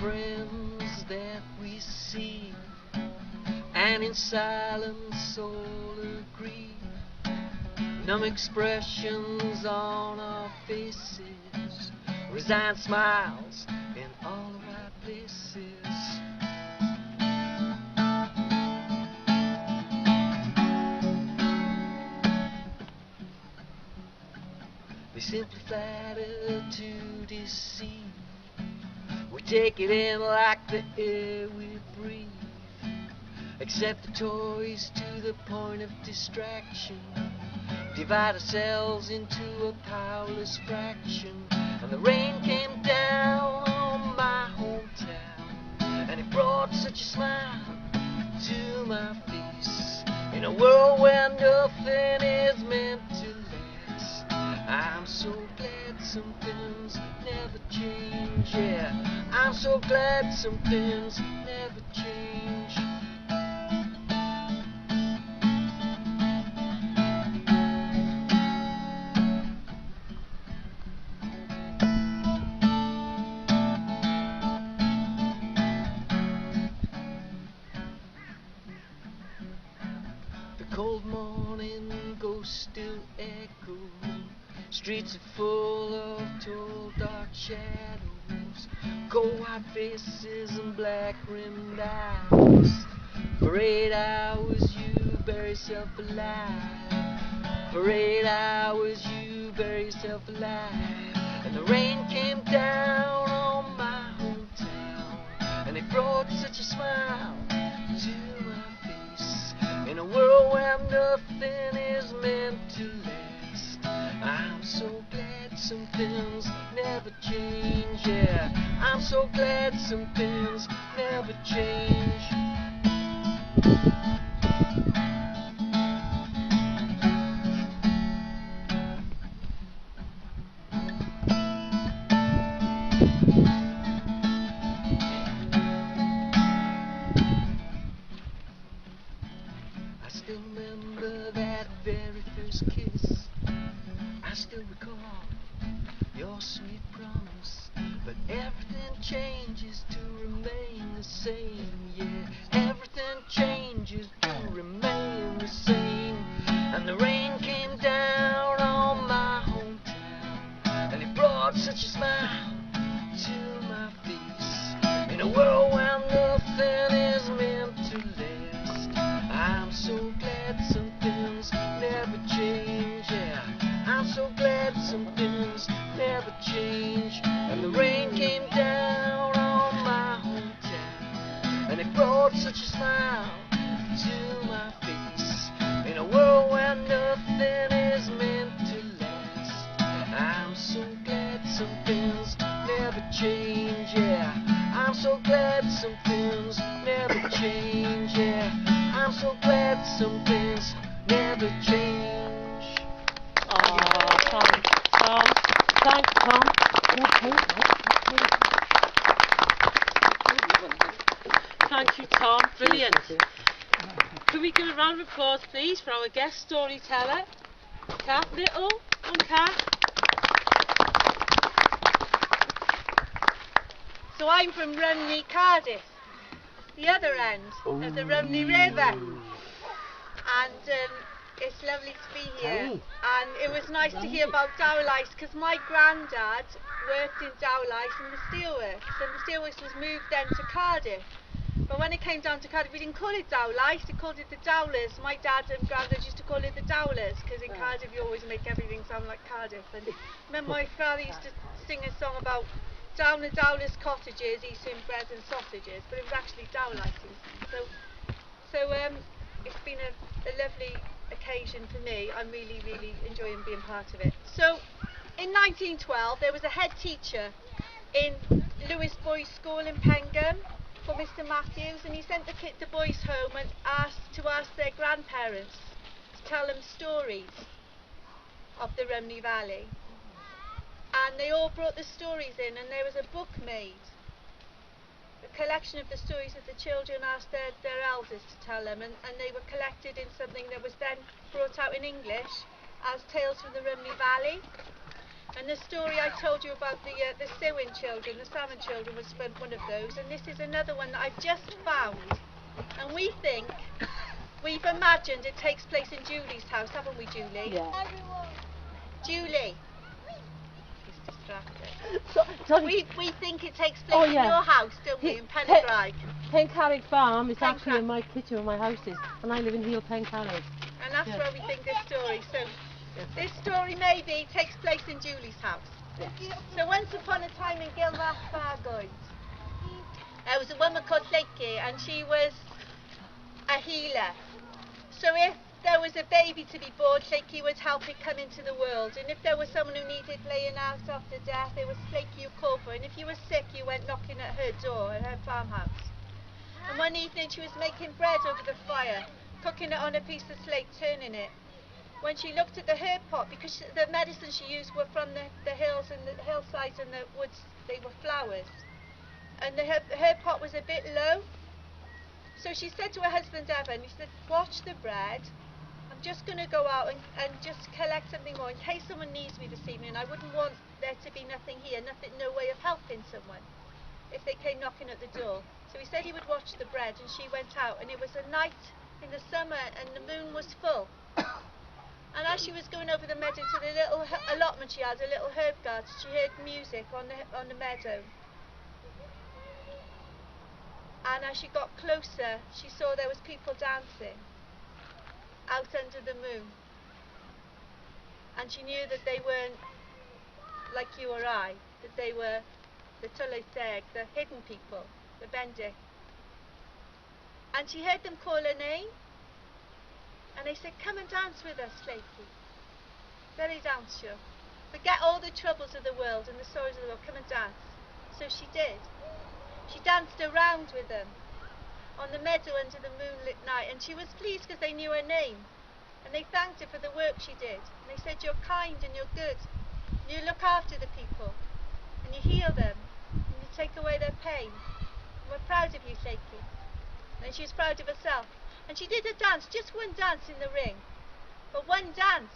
Friends that we see, and in silence all agree. Numb expressions on our faces, resigned smiles in all the right places. They simply flatter to deceive. We take it in like the air we breathe. Accept the toys to the point of distraction. Divide ourselves into a powerless fraction. And the rain came down on my hometown, and it brought such a smile to my face. In a world where nothing is meant to last, I'm so glad some things never change, yeah. I'm so glad some things never change. still echo. Streets are full of tall dark shadows, cold white faces and black rimmed eyes. For 8 hours you bury yourself alive. For 8 hours you bury yourself alive. And the rain came down on my hometown, and it brought such a smile to my face. In a world where nothing is meant to last, I'm so glad some things never change. Yeah, I'm so glad some things never change. I still remember that very first kiss. I still recall your sweet promise, but everything changes to remain the same. Yeah, everything changes to remain the same. And the rain came down on my hometown, and it brought such a smile to my face. In a world where nothing is meant to last, I'm so glad some things never change. Yeah, I'm so glad some things never change. And the rain came down on my hometown, and it brought such a smile to my face. In a world where nothing is meant to last, I'm so glad some things never change. Yeah, I'm so glad some things never change. Yeah, I'm so glad some things never change. Oh, thanks, Tom. Thanks, Tom. Thank you, Tom. Brilliant. Could we give a round of applause, please, for our guest storyteller, Cath Little? And Cath. So I'm from Rumney Cardiff, the other end of the Rumney River, and it's lovely to be here. And it was nice to hear about Davies, because my granddad worked in Davies in the steelworks, and the steelworks was moved then to Cardiff. But when it came down to Cardiff, we didn't call it Davies, we called it the Dowlers. My dad and granddad used to call it the Dowlers, because in Cardiff you always make everything sound like Cardiff. And remember my father used to sing a song about down the Dowlers cottages eating bread and sausages, but it was actually Davies. So it's been a lovely occasion for me. I'm really, really enjoying being part of it. So in 1912 there was a head teacher in Lewis Boys School in Pengham called Mr. Matthews, and he sent the boys home and asked their grandparents to tell them stories of the Rumney Valley. And they all brought the stories in, and there was a book made, a collection of the stories that the children asked their elders to tell them, and they were collected in something that was then brought out in English as Tales from the Rumney Valley. And the story I told you about the Sewin children, the salmon children, was one of those, and this is another one that I've just found. And we've imagined it takes place in Julie's house, haven't we, Julie? Yeah. Julie. Sorry. We think it takes place in your house, don't we, in Pencarrig? Pencarrig Farm is actually Pencarrig. in my kitchen where my house is, and I live in Heel Pencarrig. And that's where we think this story. So this story maybe takes place in Julie's house. Yes. So once upon a time in Gilmach Fargoed, there was a woman called Lleucu, and she was a healer. So if there was a baby to be born, Lleucu would help it come into the world. And if there was someone who needed laying out after death, it was Lleucu you called for. And if you were sick, you went knocking at her door, at her farmhouse. And one evening she was making bread over the fire, cooking it on a piece of slate, turning it. When she looked at the herb pot, because the medicine she used were from the hills and the hillsides and the woods, they were flowers. And the herb pot was a bit low. So she said to her husband Evan, he said, watch the bread. I'm just going to go out and just collect something more in case someone needs me this evening. I wouldn't want there to be nothing here, no way of helping someone if they came knocking at the door. So he said he would watch the bread, and she went out, and it was a night in the summer and the moon was full. And as she was going over the meadow to the little allotment she had, a little herb garden, she heard music on the meadow. And as she got closer, she saw there was people dancing out under the moon. And she knew that they weren't like you or I, that they were the Tylyth, the hidden people, the Bendic. And she heard them call her name, and they said, come and dance with us, Flaky. Very dance you. Forget all the troubles of the world and the sorrows of the world, come and dance. So she did. She danced around with them on the meadow under the moonlit night, and she was pleased because they knew her name, and they thanked her for the work she did. And they said, you're kind and you're good, and you look after the people, and you heal them, and you take away their pain. And we're proud of you, Flaky. And she was proud of herself. And she did a dance, just one dance in the ring, but one dance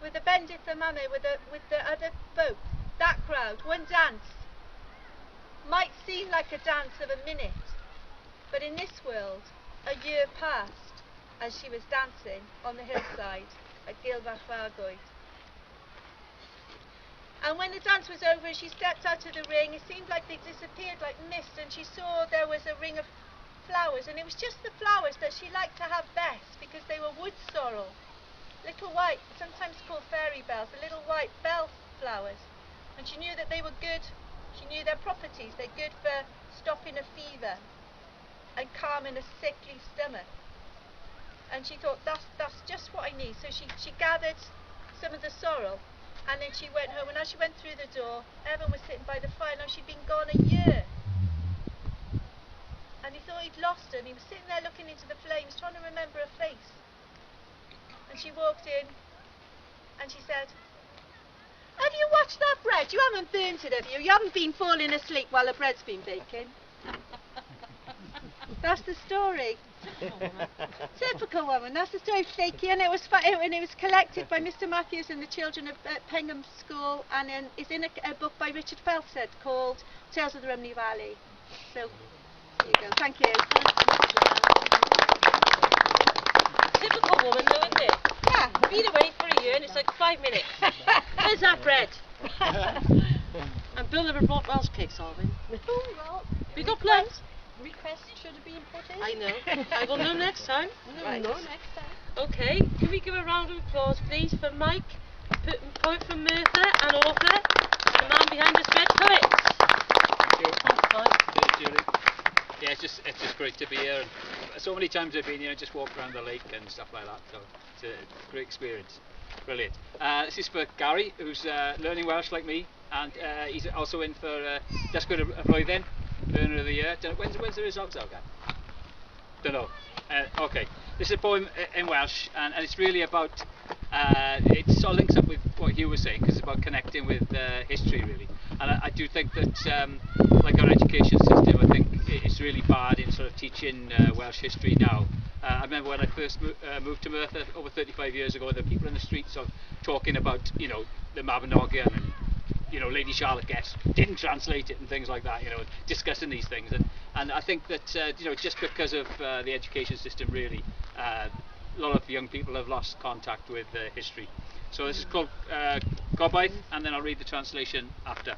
with the Bendic, the Mame, with the other folk, that crowd, one dance might seem like a dance of a minute, but in this world, a year passed as she was dancing on the hillside at Gilbach-Fargoed. And when the dance was over, she stepped out of the ring. It seemed like they disappeared like mist, and she saw there was a ring of flowers, and it was just the flowers that she liked to have best because they were wood sorrel, little white, sometimes called fairy bells, the little white bell flowers. And she knew that they were good. She knew their properties. They're good for stopping a fever and calming a sickly stomach. And she thought, that's just what I need. So she gathered some of the sorrel, and then she went home. And as she went through the door, Evan was sitting by the fire. Now she'd been gone a year. And he thought he'd lost her, and he was sitting there looking into the flames, trying to remember her face. And she walked in, and she said, have you watched that bread? You haven't burnt it, have you? You haven't been falling asleep while the bread's been baking. That's the story. Typical woman. That's the story of Flaky, and it was collected by Mr. Matthews and the children of Pengham School, and it's in a book by Richard Felstead called Tales of the Rumney Valley. So there you go. Thank you. Typical woman though, isn't it? Yeah. Been away for a year and it's like 5 minutes. Where's that bread? And Bill never brought Welsh cakes, Alvin. Oh, well. We got plans. Request should have been put in. I know. I will know next time. Right. Know next time. Okay, can we give a round of applause please for Mike, poet from Merthyr and author, the man behind the Red Poets. Thanks, Mike. Cheers, Julie. Yeah, it's just great to be here. And so many times I've been here, just walk around the lake and stuff like that. So it's a great experience. Brilliant. This is for Gary, who's learning Welsh like me, and he's also in for just got a flwyddyn, learner of the year. When's the results out, Gary? Don't know. Okay, this is a poem in Welsh, and it's really about. It sort of links up with what Huw was saying, because it's about connecting with history, really. And I do think that, like our education system, I think it's really bad in sort of teaching Welsh history now. I remember when I first moved to Merthyr over 35 years ago, there were people in the streets sort of talking about, you know, the Mabinogion and, you know, Lady Charlotte Guest didn't translate it and things like that, you know, discussing these things. And I think that, you know, just because of the education system, really, a lot of young people have lost contact with history. So this is called Gobaith, and then I'll read the translation after.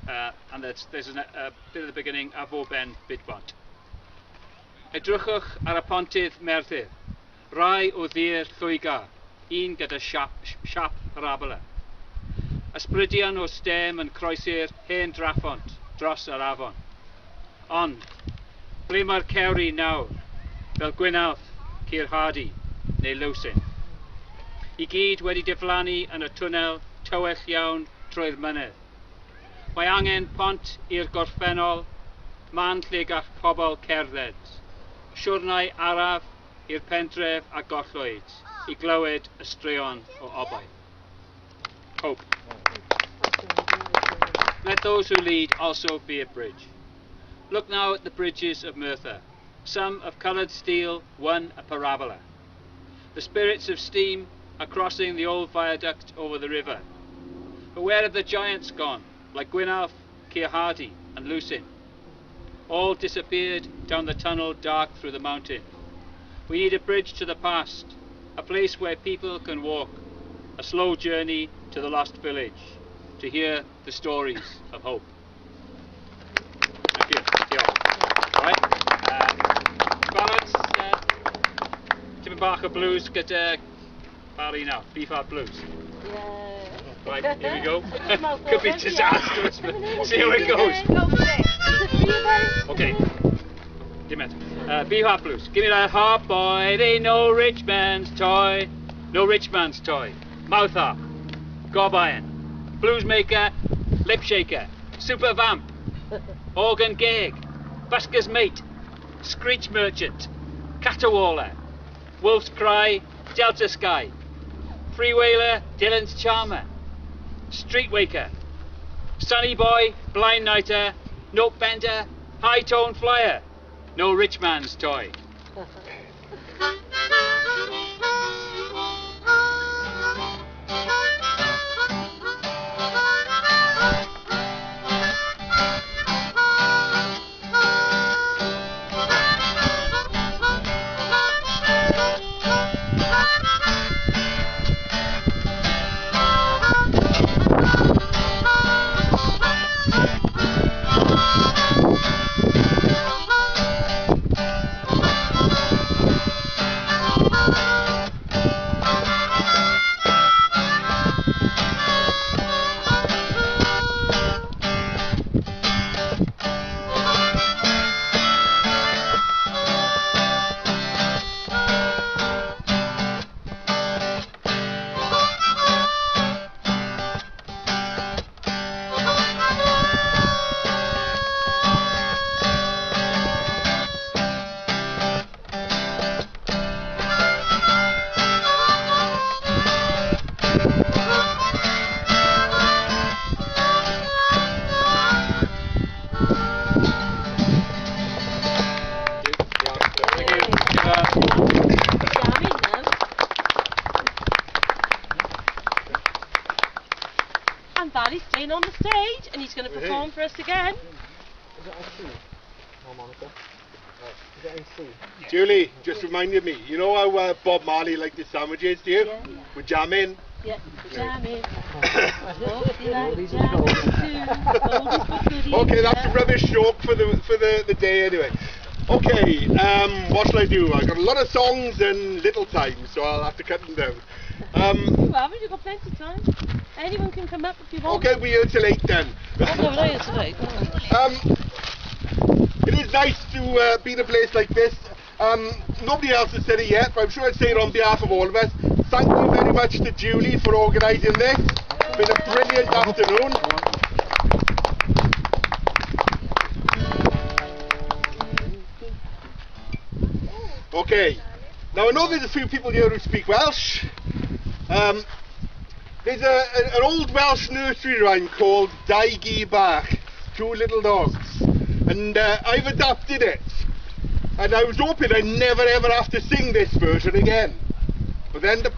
And there's a bit at the beginning, Abo Ben Bidbont. Edrychwch ar y pontydd Merthyr, rai o ddir llwyga, un gyda siap rabala. Ysbrydion o stem yn croesi'r hen draphont dros yr afon. Ond, ble mae'r cewri nawr, fel Gwynalf, Cyr Hardy neu Lewsyn. I gyd wedi diflannu yn y twnnel tywell iawn trwy'r mynydd. Mae angen pont i'r gorffennol, man lle gall pobl cerdded. Siwrnau araf i'r pentref a gollwyd, I glywed y straeon o obaith. Hope. Let those who lead also be a bridge. Look now at the bridges of Merthyr, some of coloured steel, one a parabola. The spirits of steam are crossing the old viaduct over the river. But where have the giants gone, like Gwynalf, Cyr Hardy and Lewsyn? All disappeared down the tunnel dark through the mountain. We need a bridge to the past, a place where people can walk a slow journey to the lost village to hear the stories of hope. Thank you. Right. Ballads, Tipyn bach o blues gyda Barry now, B-flat blues. Yeah. Right, here we go. Could be disastrous, but see how it goes. Go for it. Okay. Dim it. B-flat blues. Give me that harp, boy. It ain't no rich man's toy. No rich man's toy. Mouth harp. Gob iron. Blues maker. Lip shaker. Super vamp. Organ gag. Busker's mate. Screech merchant. Caterwaller. Wolf's cry. Delta sky. Freewheeler. Dylan's charmer. Street waker. Sunny boy. Blind nighter. Note bender. High tone flyer. No rich man's toy. And Barry's staying on the stage and he's going to perform for us again. Is that in C? Harmonica? Is that in C? Julie, just reminded me, you know how Bob Marley liked his sandwiches, do you? Yeah. We're jamming. Yeah, jamming. Okay, that's a rubbish joke for the day anyway. Okay, what shall I do? I've got a lot of songs and little time, so I'll have to cut them down. You haven't, you've got plenty of time. Anyone can come up if you want. Okay, we're here till 8 then. Oh, no, we're here till 8. It is nice to be in a place like this. Nobody else has said it yet, but I'm sure I'd say it on behalf of all of us. Thank you very much to Julie for organising this. It's been a brilliant afternoon. Okay, now I know there's a few people here who speak Welsh. There's an old Welsh nursery rhyme called Dau Gi Bach, Two Little Dogs, and I've adapted it. And I was hoping I'd never ever have to sing this version again. But then the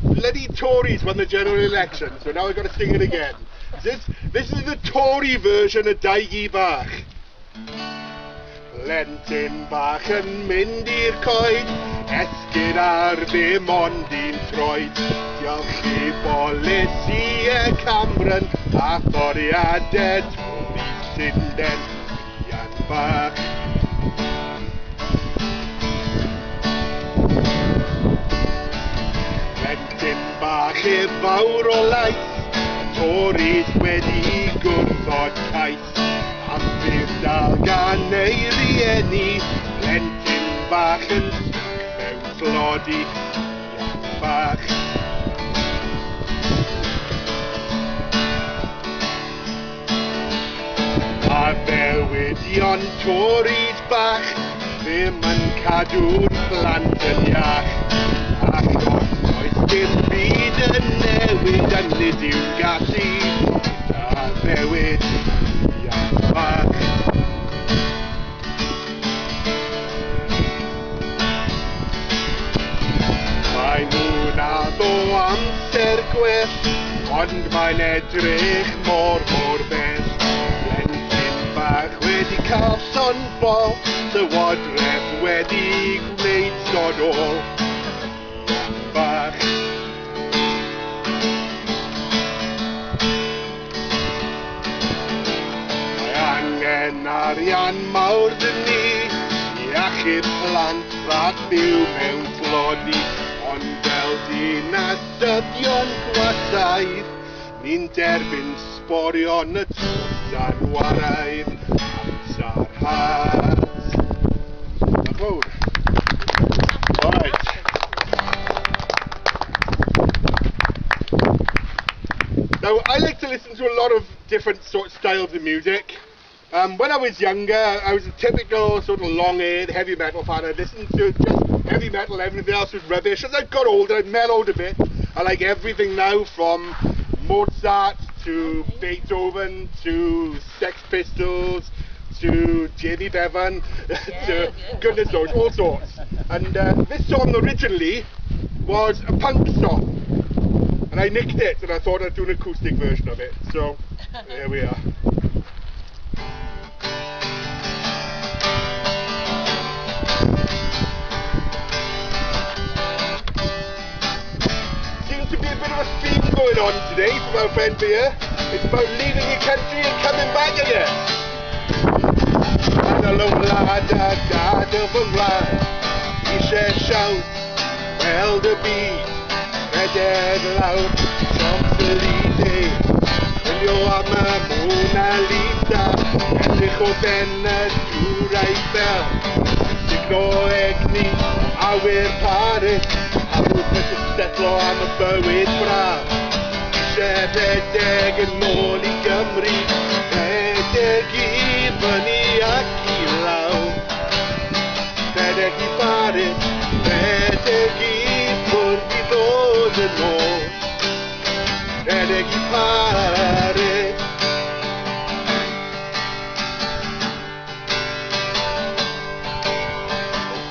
bloody Tories won the general election, so now I've got to sing it again. This is the Tory version of Dau Gi Bach. Plentyn bach yn mynd i'r coed, esgyd ar ddim ond un troed. Diolch I bolisi y Camran, a thoriadau Tory Sinden, Ian bach. Plentyn bach I fawr o lais, Tories wedi gwrthod cais. Am bydd dal gan ei rieni, plentyn bach yn stwc mewn tlodi, Ian bach. A newidion Tories bach, ddim yn cadw'r plant yn iach. Ac os oes dim byd yn newid yn nid yw'n gallu, a newid Ian bach. Mae nhw'n addo amser gwell, ond mae'n edrych mor bell. Plentyn bach wedi cael son bol, Llywodraeth wedi gwneud sod ôl. Ian bach. bwrdd ni I achub plant rhag byw mewn tlodi ond fel dinasyddion gwasaidd ni'n derbyn sborion y twrs a'r waraidd amser has. Diolch fawr. Alright. Now, I like to listen to a lot of different sort of styles of music. When I was younger, I was a typical sort of long-haired heavy metal fan. I listened to just heavy metal, everything else was rubbish. As I got older, I mellowed a bit. I like everything now, from Mozart to Beethoven to Sex Pistols to Jamie Bevan to goodness knows, all sorts. And this song originally was a punk song. And I nicked it and I thought I'd do an acoustic version of it. So, there we are. Seems to be a bit of a theme going on today from our friend here. It's about leaving your country and coming back again. Wel dy byd, redeg lawr, Champs-Élysées, chwilio am y Mona Lisa, edrych o ddennau drwy'r Eiffel, signo egni, awyr Paris, a rwy'n beth yn setlo am y bywyd braf. Eisiau redeg yn ôl I Gymru, redeg I fyny ac I lawr, redeg I Paris, redeg I ffwrdd I ddod yn ôl, redeg I Paris.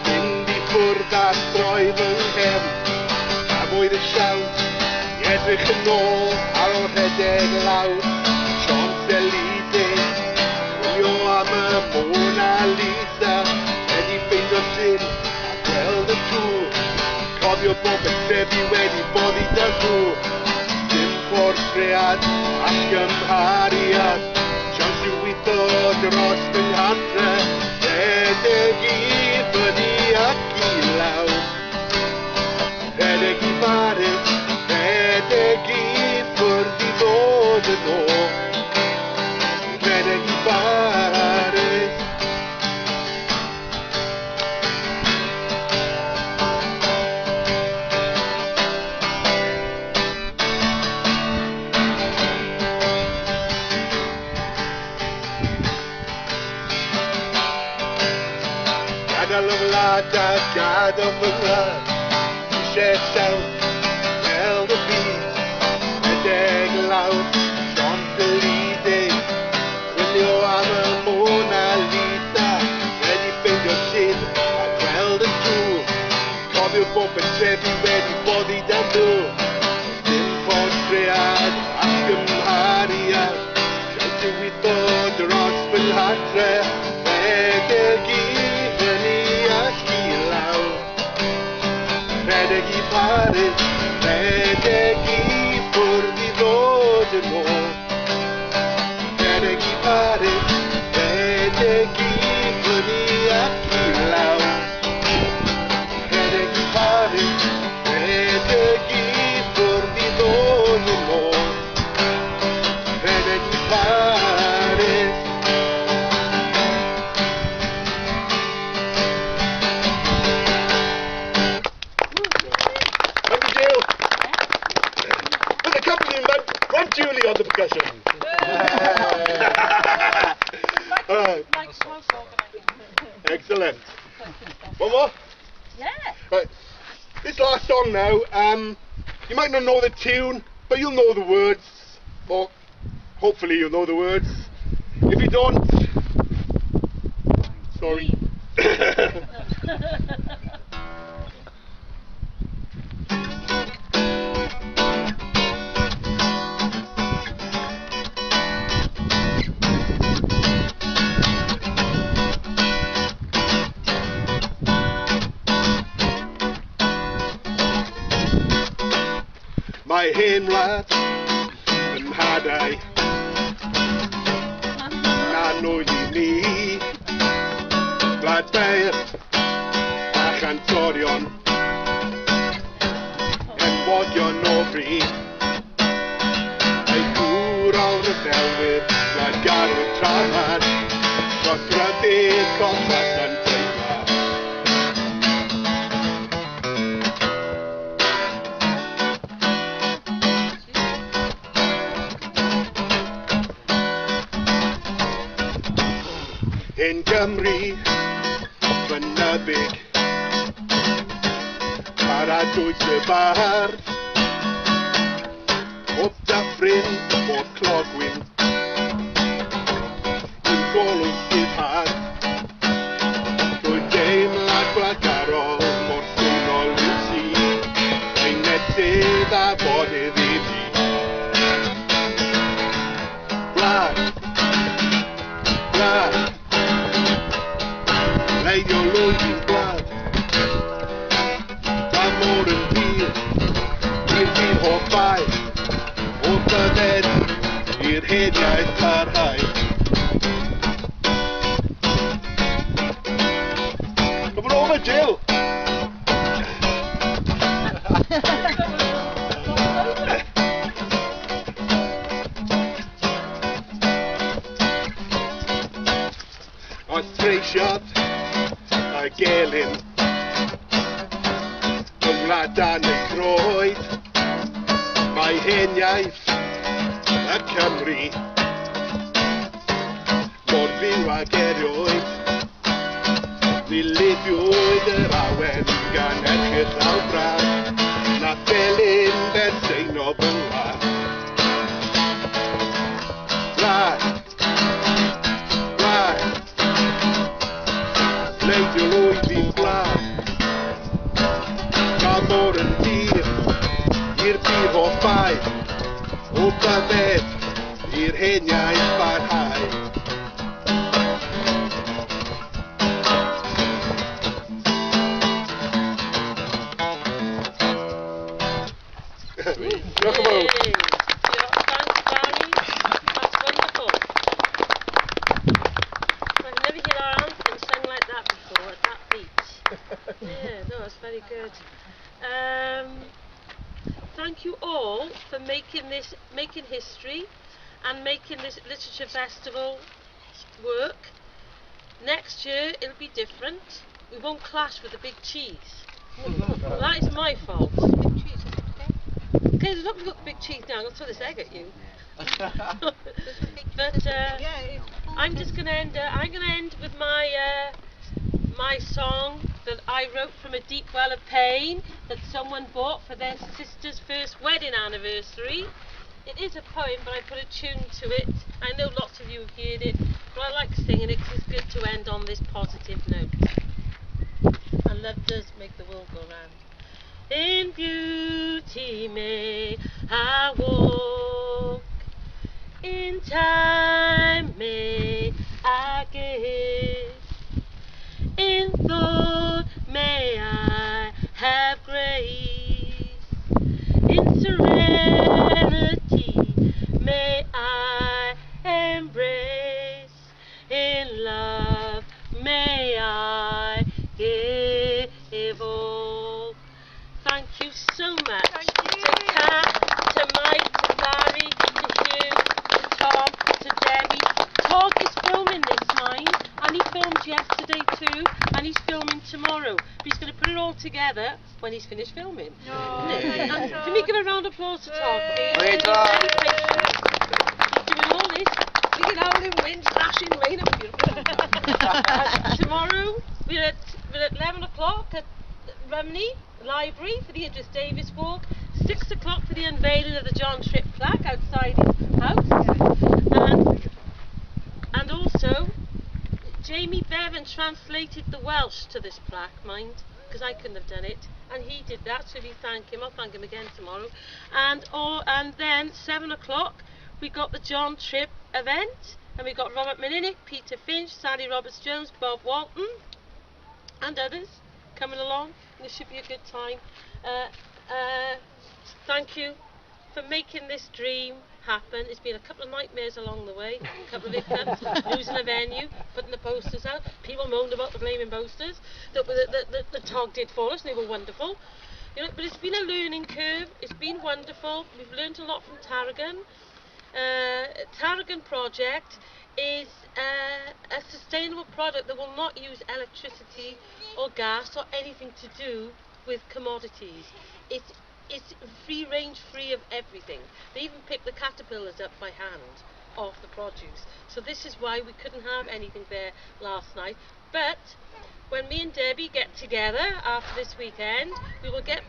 Fynd I ffwrdd a throi fy nghefn, a fwyd y siawt, I edrych yn ôl ar ôl rhedeg lawr, Champs-Élysées, chwilio am y Mona Lisa, wedi ffeindio llun a gweld y tŵr, cofio bob y trefi wedi boddi dan ddŵr, dim portread ac gymhariad, siawns yw I ddod dros fy nghantre, redeg I fyny ac I lawr, redeg I Paris, redeg I ffwrdd I ddod yn ôl, redeg I Paris. Gadael fy ngwlad a gadael fy ngwlad, eisiau llawn, weld y byd, redeg lawr, Champs-Élysées, chwilio am y Mona Lisa, wedi ffeindio llun a gweld y tŵr, cofio bob y trefi wedi boddi dan ddŵr, dim portread ac gymhariad, siawns yw I ddod dros fy nghadre, redeg I fyny ac I lawr, redeg I Paris, redeg I ffwrdd I ddod yn ôl, redeg I Paris, redeg I fyny ac I lawr, redeg I Paris, redeg I ffwrdd I ddod yn ôl, redeg I Paris. Thank you, Jill. With accompaniment from Julie on the percussion. Excellent. One more? Yeah. Right. This last song now, you might not know the tune, but you'll know the words, or hopefully you'll know the words. If you don't, sorry. My hen wlad yn hadau na nwy I ni Gwlad Beir a chantorion, enwogion o bryd. Ei gŵr o'r rhyfelwyr, gwlad garwyr tramad, dros rydydd cosas yn teimlad. In Gymru, fynyddig, paradwys y bardd, o dyffryn o'r clogwyn, un golwg sydd had, drwy deimlad gwladgarol mor swnol i'w sydd, ein netydd a bodydd i fi. Gwlad, gwlad, leidio lwyd i'n gwlad, da môr yn wir, i'r fi'n hoffau, o bydded i'r hediaeth parhau. Come on over, Jill! Oedd treisiodd a gelyn, yng ngwladan ei groed, mae hen iaith y Cymru, mor fyw ag erioed. Dilyddiwyd yr awen gan erchyll llaw braf, na felyn bersein o byngwad. Gwlad, gwlad, leidio lwyd i'n gwlad, da môr yn dir, i'r bydd hoffau, o bydded i'r heniaeth barhau. Welcome home. Thanks, Barry. That's wonderful. I've never heard our anthem sung like that before, at that beat. Yeah, no, that's very good. Thank you all for making history and making this literature festival work. Next year it'll be different. We won't clash with the big cheese. That is my fault. Okay, look, we've got the big cheese now. I'm going to throw this egg at you. But I'm just going to end. I'm going to end with my my song that I wrote from a deep well of pain that someone bought for their sister's first wedding anniversary. It is a poem, but I put a tune to it. I know lots of you have heard it, but I like singing it because it's good to end on this positive note. And love does make the world go round. In beauty may I walk, in time may I give, in thought may I have grace, in serenity may I embrace, in love may I give all. Thank you so much to Cath, to Mike, to Barry, to Huw, to Tom, to Debbie. Todd is filming this time, and he filmed yesterday too, and he's filming tomorrow. But he's going to put it all together when he's finished filming. Can we give a round of applause to Todd, please? He's doing all this. We can only wind, slashing rain, and beautiful. Tomorrow we're at 11 o'clock at Rumney Library for the Idris Davies walk, 6 o'clock for the unveiling of the John Tripp plaque outside his house, and also Jamie Bevan translated the Welsh to this plaque, mind, because I couldn't have done it, and he did that, so we thank him. I'll thank him again tomorrow. And then 7 o'clock we got the John Tripp event, and we got Robert Meninick, Peter Finch, Sally Roberts-Jones, Bob Walton, and others coming along. This should be a good time. Thank you for making this dream happen. It's been a couple of nightmares along the way, a couple of hiccups, losing a venue, putting the posters out. People moaned about the flaming posters. The tog did for us, and they were wonderful. You know, but it's been a learning curve. It's been wonderful. We've learned a lot from Tarragon. Tarragon project is a sustainable product that will not use electricity or gas or anything to do with commodities. It's free range, free of everything. They even pick the caterpillars up by hand off the produce. So this is why we couldn't have anything there last night. But when me and Debbie get together after this weekend, we will get